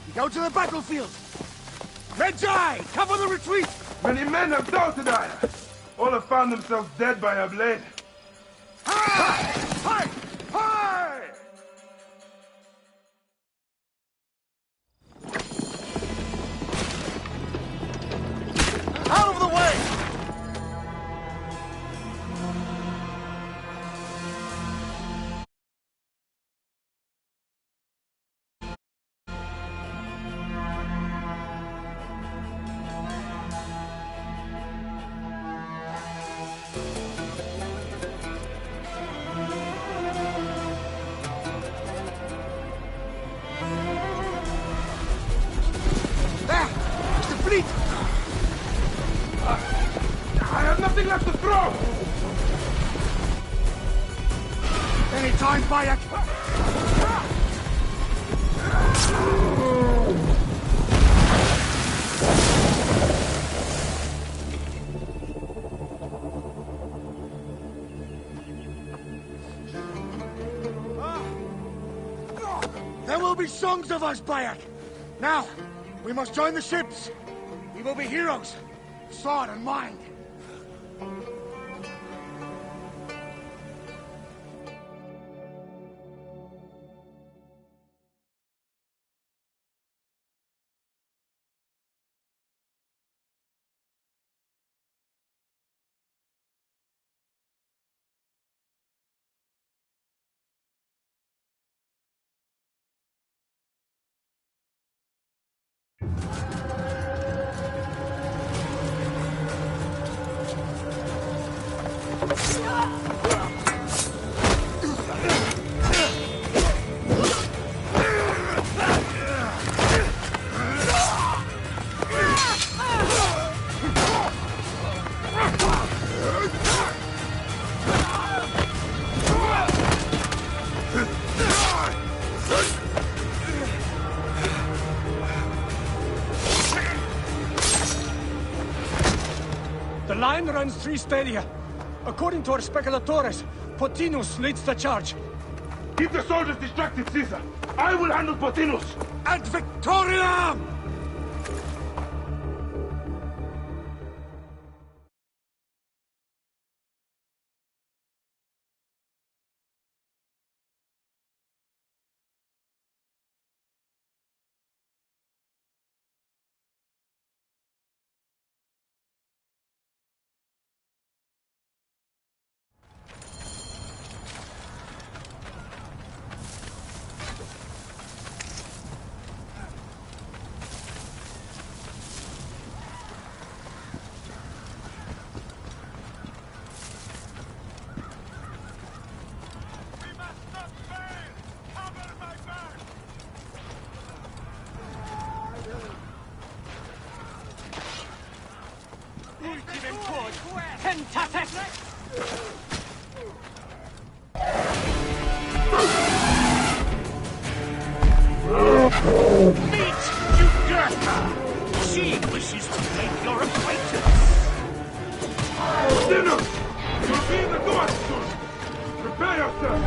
we go to the battlefield. Medjay, cover the retreat! Many men have doubted Aya. All have found themselves dead by her blade. Hi! Hi! Hi! Out of the way! I have nothing left to throw! Any time, Bayek! There will be songs of us, Bayek! Now, we must join the ships! We will be heroes! Sword and mind! The line runs 3 stadia. According to our speculatores, Pothinus leads the charge. Keep the soldiers distracted, Caesar. I will handle Pothinus. Ad Victoriam! Meet Jugurtha! She wishes to make your acquaintance! Pothinus! You'll be in the north soon! Prepare yourself!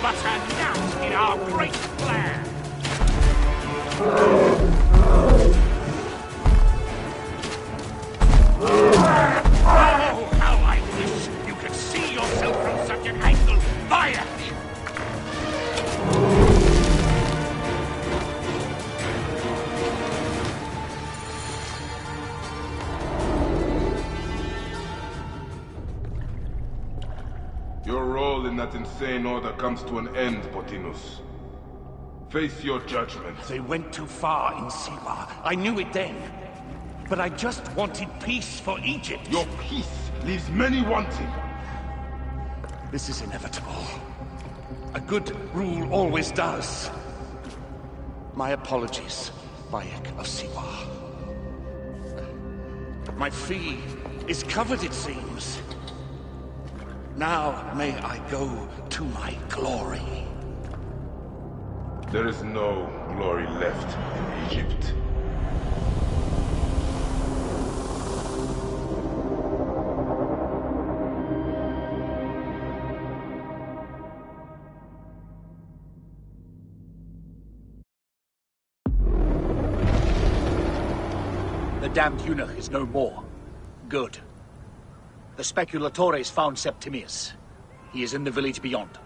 But a gnat in our great plan! Oh, how I wish you could see yourself from such an angle! Fire! Your role in that insane order comes to an end, Pothinus. Face your judgment. They went too far in Siwa. I knew it then. But I just wanted peace for Egypt. Your peace leaves many wanting. This is inevitable. A good rule always does. My apologies, Bayek of Siwa. My fee is covered, it seems. Now may I go to my glory. There is no glory left in Egypt. The damned eunuch is no more. Good. The Speculatores found Septimius. He is in the village beyond.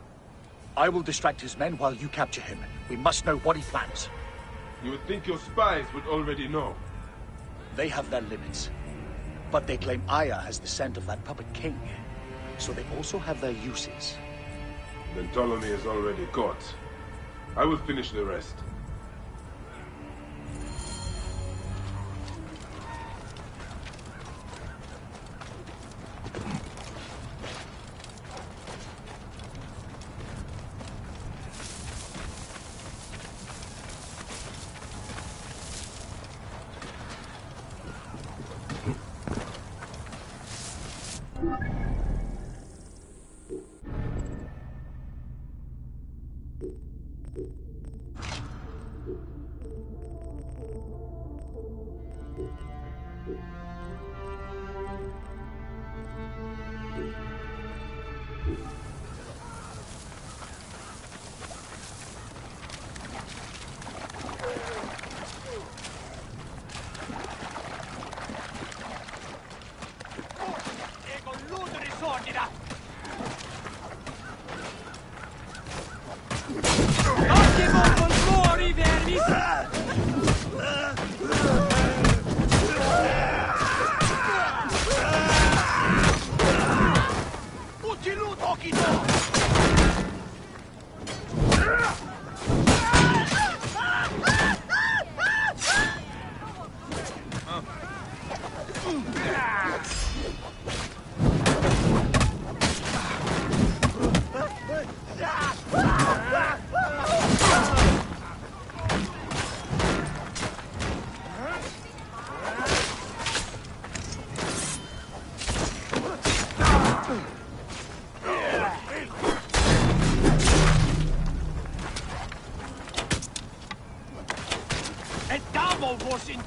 I will distract his men while you capture him. We must know what he plans. You would think your spies would already know. They have their limits. But they claim Aya has the scent of that puppet king. So they also have their uses. Then Ptolemy is already caught. I will finish the rest.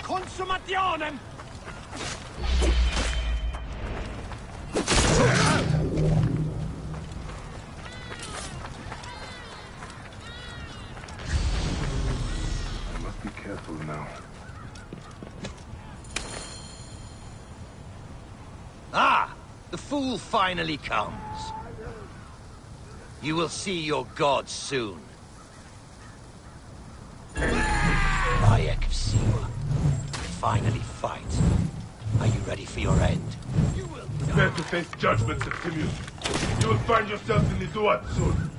Consummationen! I must be careful now. Ah! The fool finally comes. You will see your gods soon. Bayek of Siwa. Finally fight. Are you ready for your end? Prepare to face judgment, Septimius. You will find yourself in the Duat soon.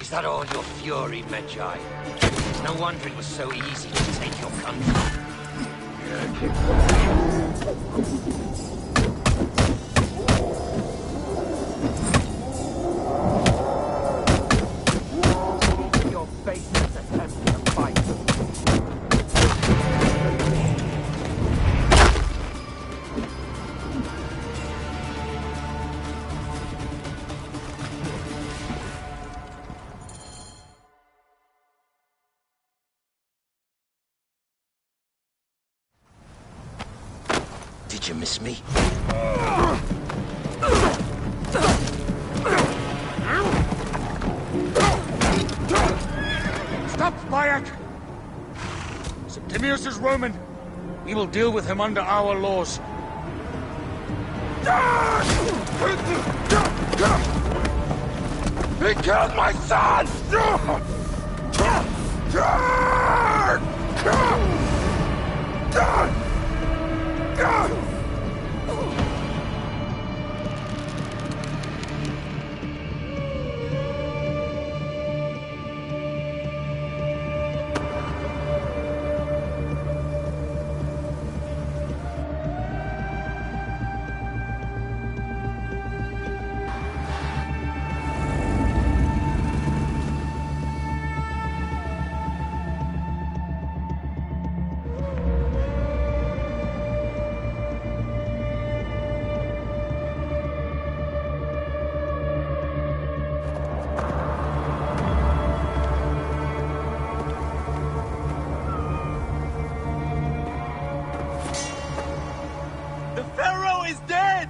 Is that all your fury, Medjay? No wonder it was so easy to take your country. Your faceless attempt to fight. Did you miss me? Stop, Bayek! Septimius is Roman. We will deal with him under our laws. He killed my son! The Pharaoh is dead!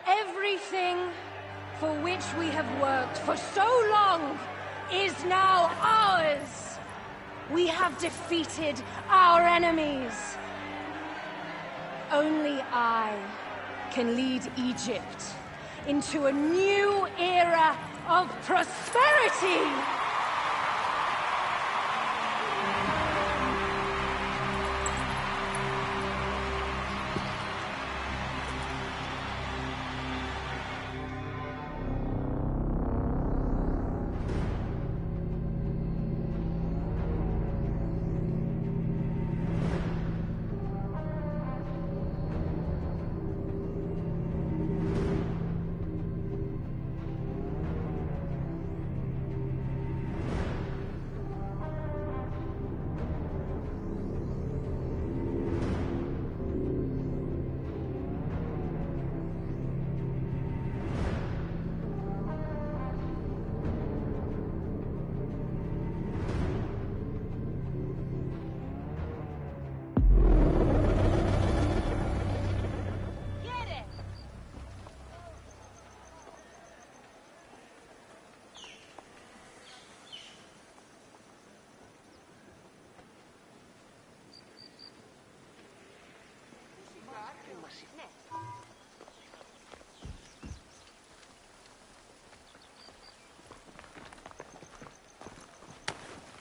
Everything for which we have worked for so long is now ours. We have defeated our enemies. Only I can lead Egypt into a new era of prosperity.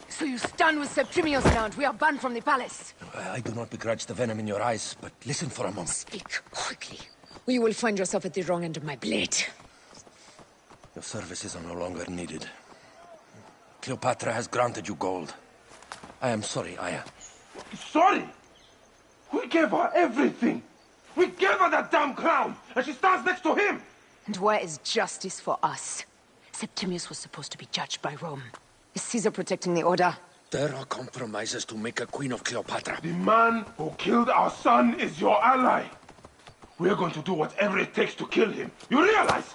So you stand with Septimius now, and we are banned from the palace. I do not begrudge the venom in your eyes, but listen for a moment. Speak quickly, or you will find yourself at the wrong end of my blade. Your services are no longer needed. Cleopatra has granted you gold. I am sorry, Aya. Sorry? We gave her everything. We gave her that damn crown, and she stands next to him. And where is justice for us? Septimius was supposed to be judged by Rome. Is Caesar protecting the order? There are compromises to make a queen of Cleopatra. The man who killed our son is your ally. We're going to do whatever it takes to kill him. You realize?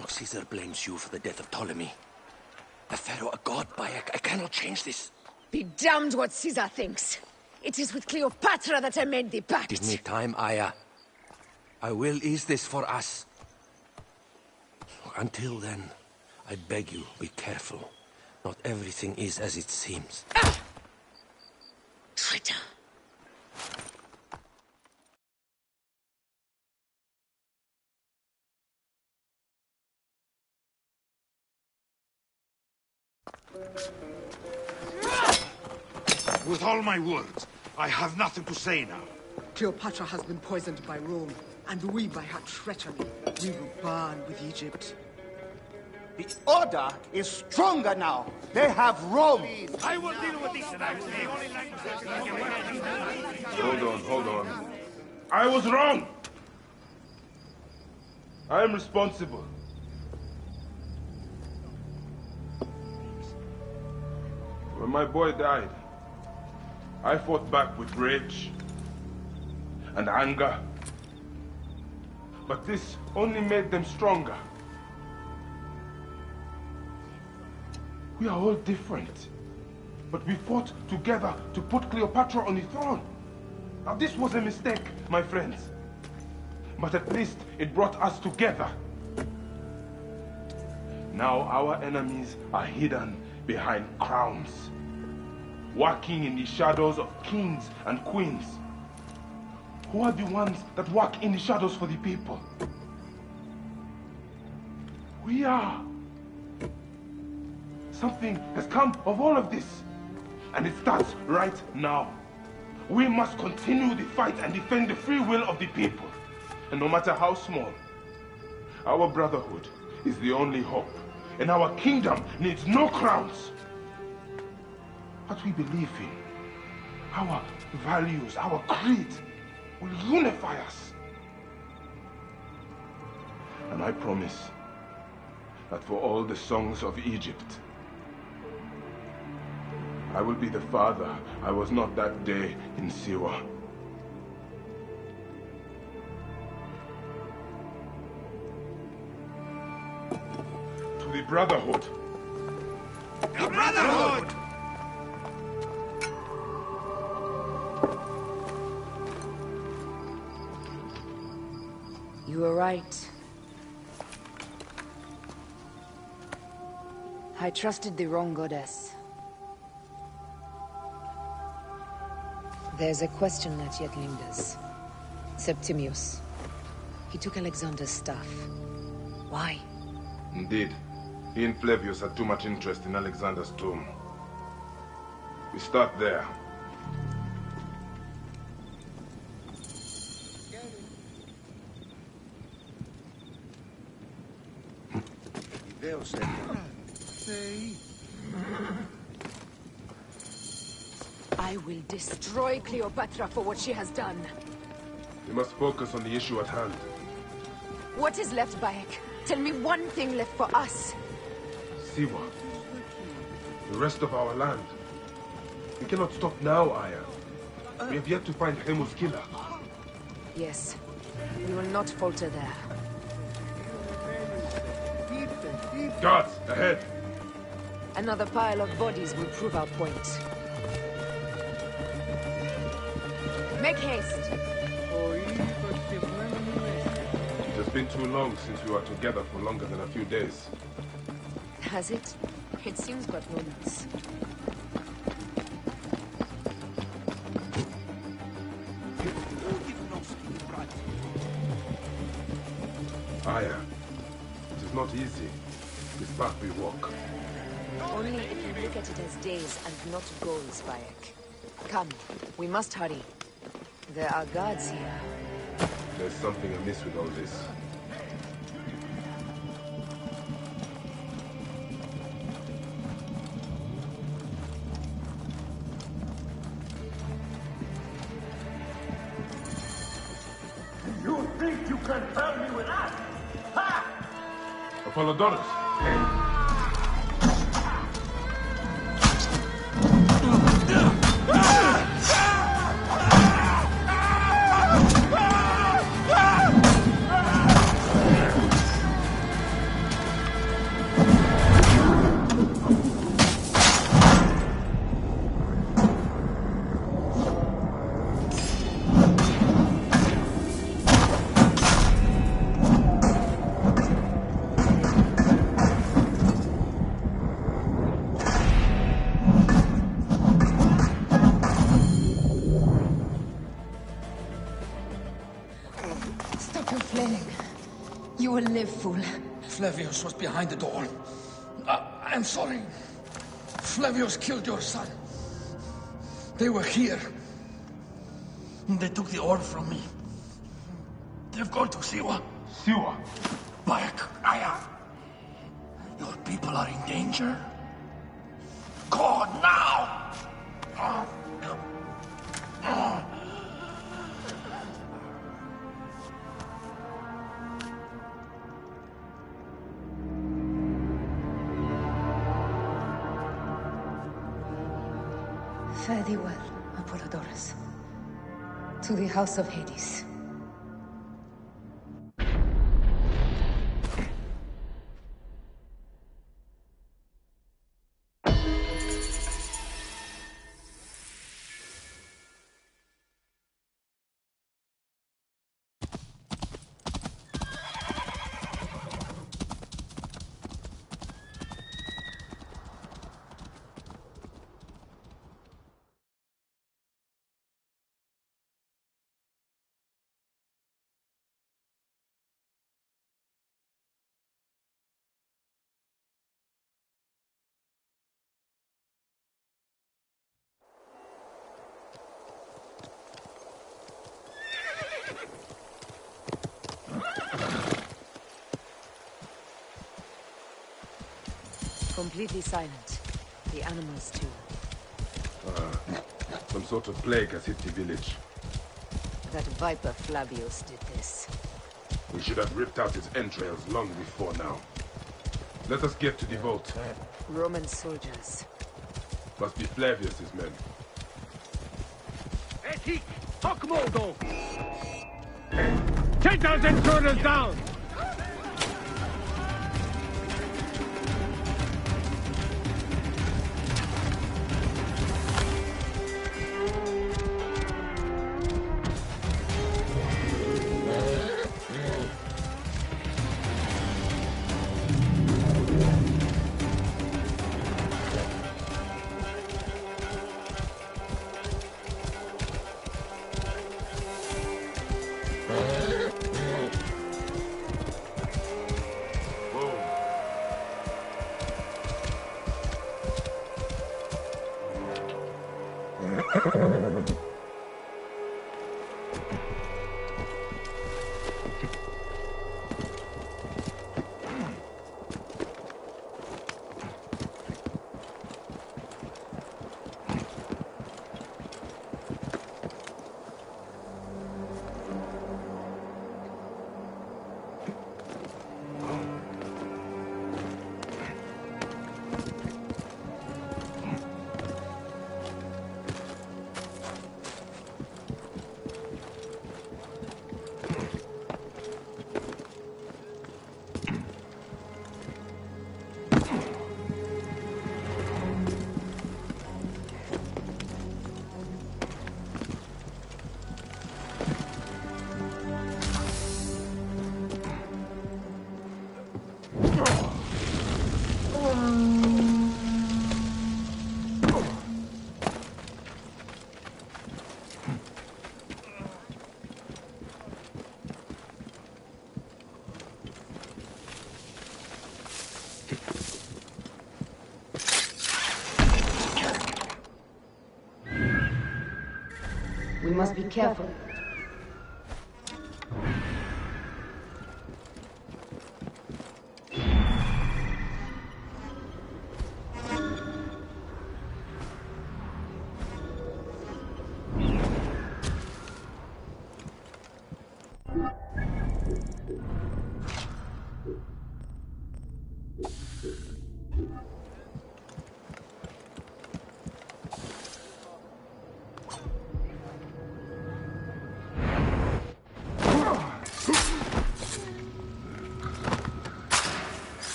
Look, Caesar blames you for the death of Ptolemy. The Pharaoh, a god, Bayek. I cannot change this. Be damned what Caesar thinks. It is with Cleopatra that I made the pact. Give me time, Aya. I will ease this for us. Until then, I beg you, be careful. Not everything is as it seems. Traitor. With all my words, I have nothing to say now. Cleopatra has been poisoned by Rome, and we by her treachery. We will burn with Egypt. The Order is stronger now. They have Rome. I will deal with this tonight. Hold on. I was wrong. I am responsible. When my boy died, I fought back with rage and anger. But this only made them stronger. We are all different. But we fought together to put Cleopatra on the throne. Now this was a mistake, my friends. But at least it brought us together. Now our enemies are hidden behind crowns, working in the shadows of kings and queens. Who are the ones that work in the shadows for the people? We are. Something has come of all of this, and it starts right now. We must continue the fight and defend the free will of the people. And no matter how small, our brotherhood is the only hope, and our kingdom needs no crowns. What we believe in, our values, our creed, will unify us. And I promise that for all the songs of Egypt, I will be the father I was not that day in Siwa. To the Brotherhood. The Brotherhood! You were right. I trusted the wrong goddess. There's a question that yet lingers. Septimius. He took Alexander's staff. Why? Indeed. He and Flavius had too much interest in Alexander's tomb. We start there. I will destroy Cleopatra for what she has done. We must focus on the issue at hand. What is left, Bayek? Tell me one thing left for us. Siwa. The rest of our land. We cannot stop now, Aya. We have yet to find Hemu's killer. Yes. We will not falter there. Guards, ahead! Another pile of bodies will prove our point. Make haste! It has been too long since we were together for longer than a few days. Has it? It seems but moments. Aya, it is not easy, this path we walk. Only if you look at it as days and not goals, Bayek. Come, we must hurry. There are guards here. There's something amiss with all this. You think you can tell me with that? Ha! Apollodorus! You're flaying. You will live, fool. Flavius was behind the door. I'm sorry. Flavius killed your son. They were here. They took the orb from me. They've gone to Siwa. Siwa? Bayek, Aya. Your people are in danger. Go now! Fare thee well, Apollodorus. To the House of Hades. Completely silent. The animals too. Some sort of plague has hit the village. That viper Flavius did this. We should have ripped out its entrails long before now. Let us get to the boat. Roman soldiers. Must be Flavius's men. Etik! Hockmodo! Take those intruders down! We must be careful.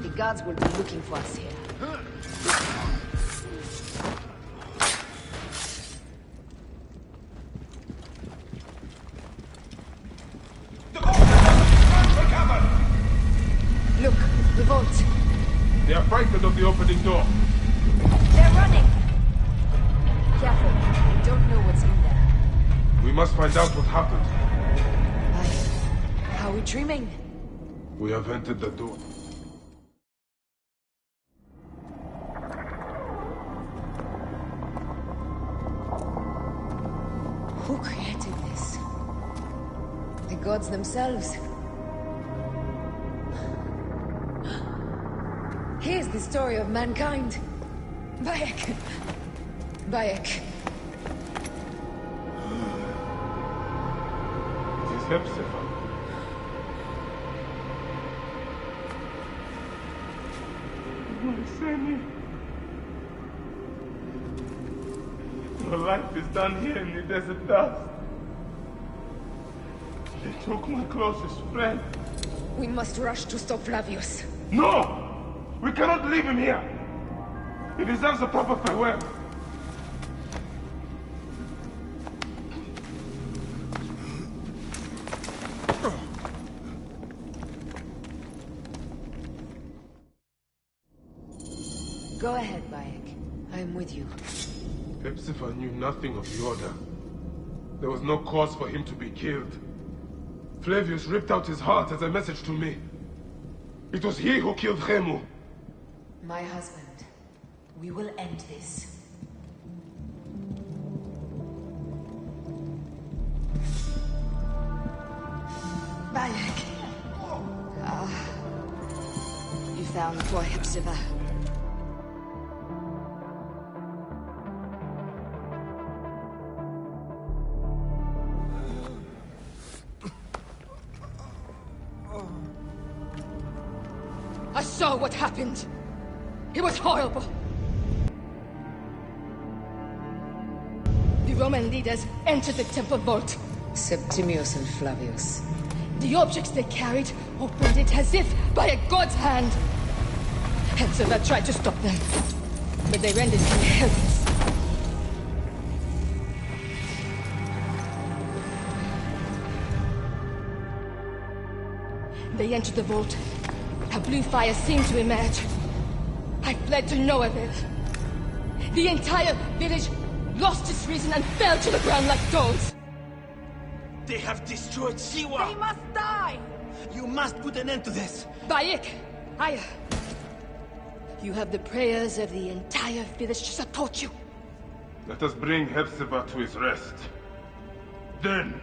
The guards will be looking for us here. the opening door. They're running! Careful. We don't know what's in there. We must find out what happened. How are we dreaming? We have entered the door. Who created this? The gods themselves. Here's the story of mankind. Bayek. Bayek. It is Hepzibah. My Seni. Your life is done here in the desert dust. They took my closest friend. We must rush to stop Flavius. No! We cannot leave him here! He deserves a proper farewell. Go ahead, Bayek. I am with you. Hepzibah knew nothing of the Order. There was no cause for him to be killed. Flavius ripped out his heart as a message to me. It was he who killed Khemu. My husband. We will end this. Bayek. You found poor Hepzibah. I saw what happened. It was horrible. The Roman leaders entered the temple vault. Septimius and Flavius. The objects they carried opened it as if by a god's hand. Hepzibah tried to stop them, but they rendered him helpless. They entered the vault. A blue fire seemed to emerge. I fled to no avail. The entire village lost its reason and fell to the ground like stones. They have destroyed Siwa! They must die! You must put an end to this! Bayek! Aya! You have the prayers of the entire village to support you. Let us bring Hepzibah to his rest. Then,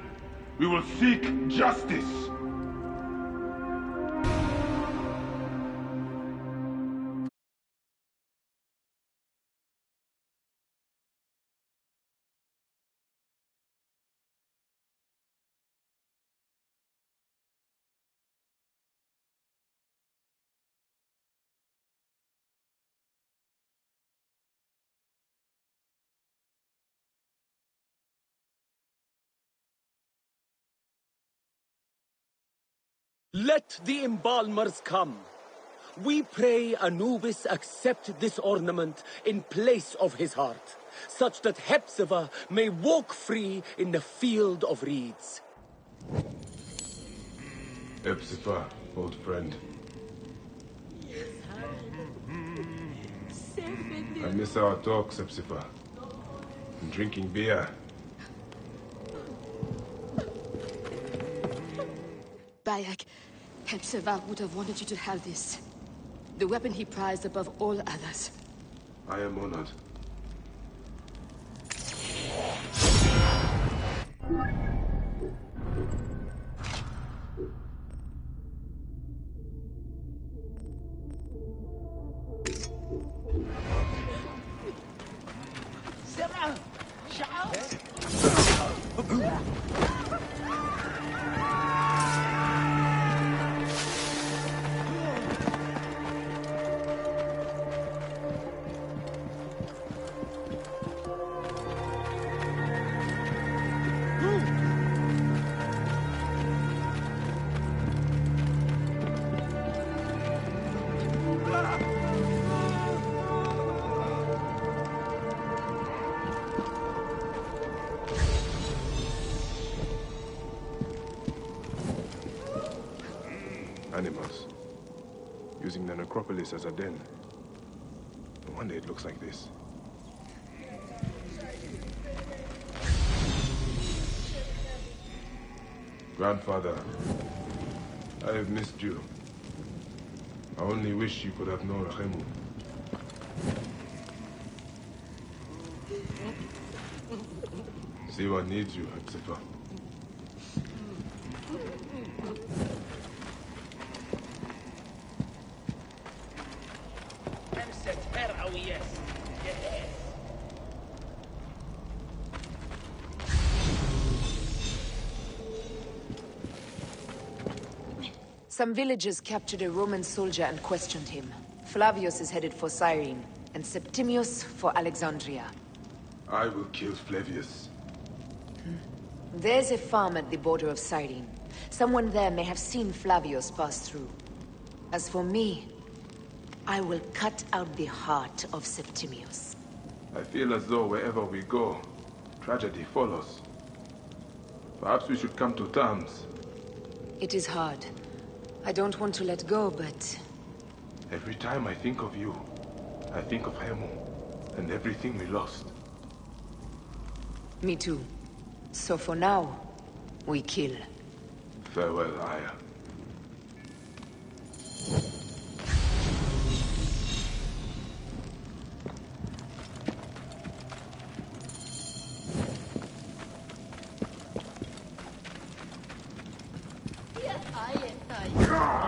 we will seek justice! Let the embalmers come. We pray Anubis accept this ornament in place of his heart, such that Hepzibah may walk free in the field of reeds. Hepzibah, old friend. I miss our talks, Hepzibah. And drinking beer. Bayek, Hepzibah would have wanted you to have this. The weapon he prized above all others. I am honored. Sarah! Charles! Animals. Using the necropolis as a den. wonder it looks like this. Grandfather, I have missed you. I only wish you could have known Remu. Siwa needs you, Hepzibah. Some villagers captured a Roman soldier and questioned him. Flavius is headed for Cyrene, and Septimius for Alexandria. I will kill Flavius. There's a farm at the border of Cyrene. Someone there may have seen Flavius pass through. As for me, I will cut out the heart of Septimius. I feel as though wherever we go, tragedy follows. Perhaps we should come to terms. It is hard. I don't want to let go, but... Every time I think of you, I think of Remu, and everything we lost. Me too. So for now, we kill. Farewell, Aya. Yeah.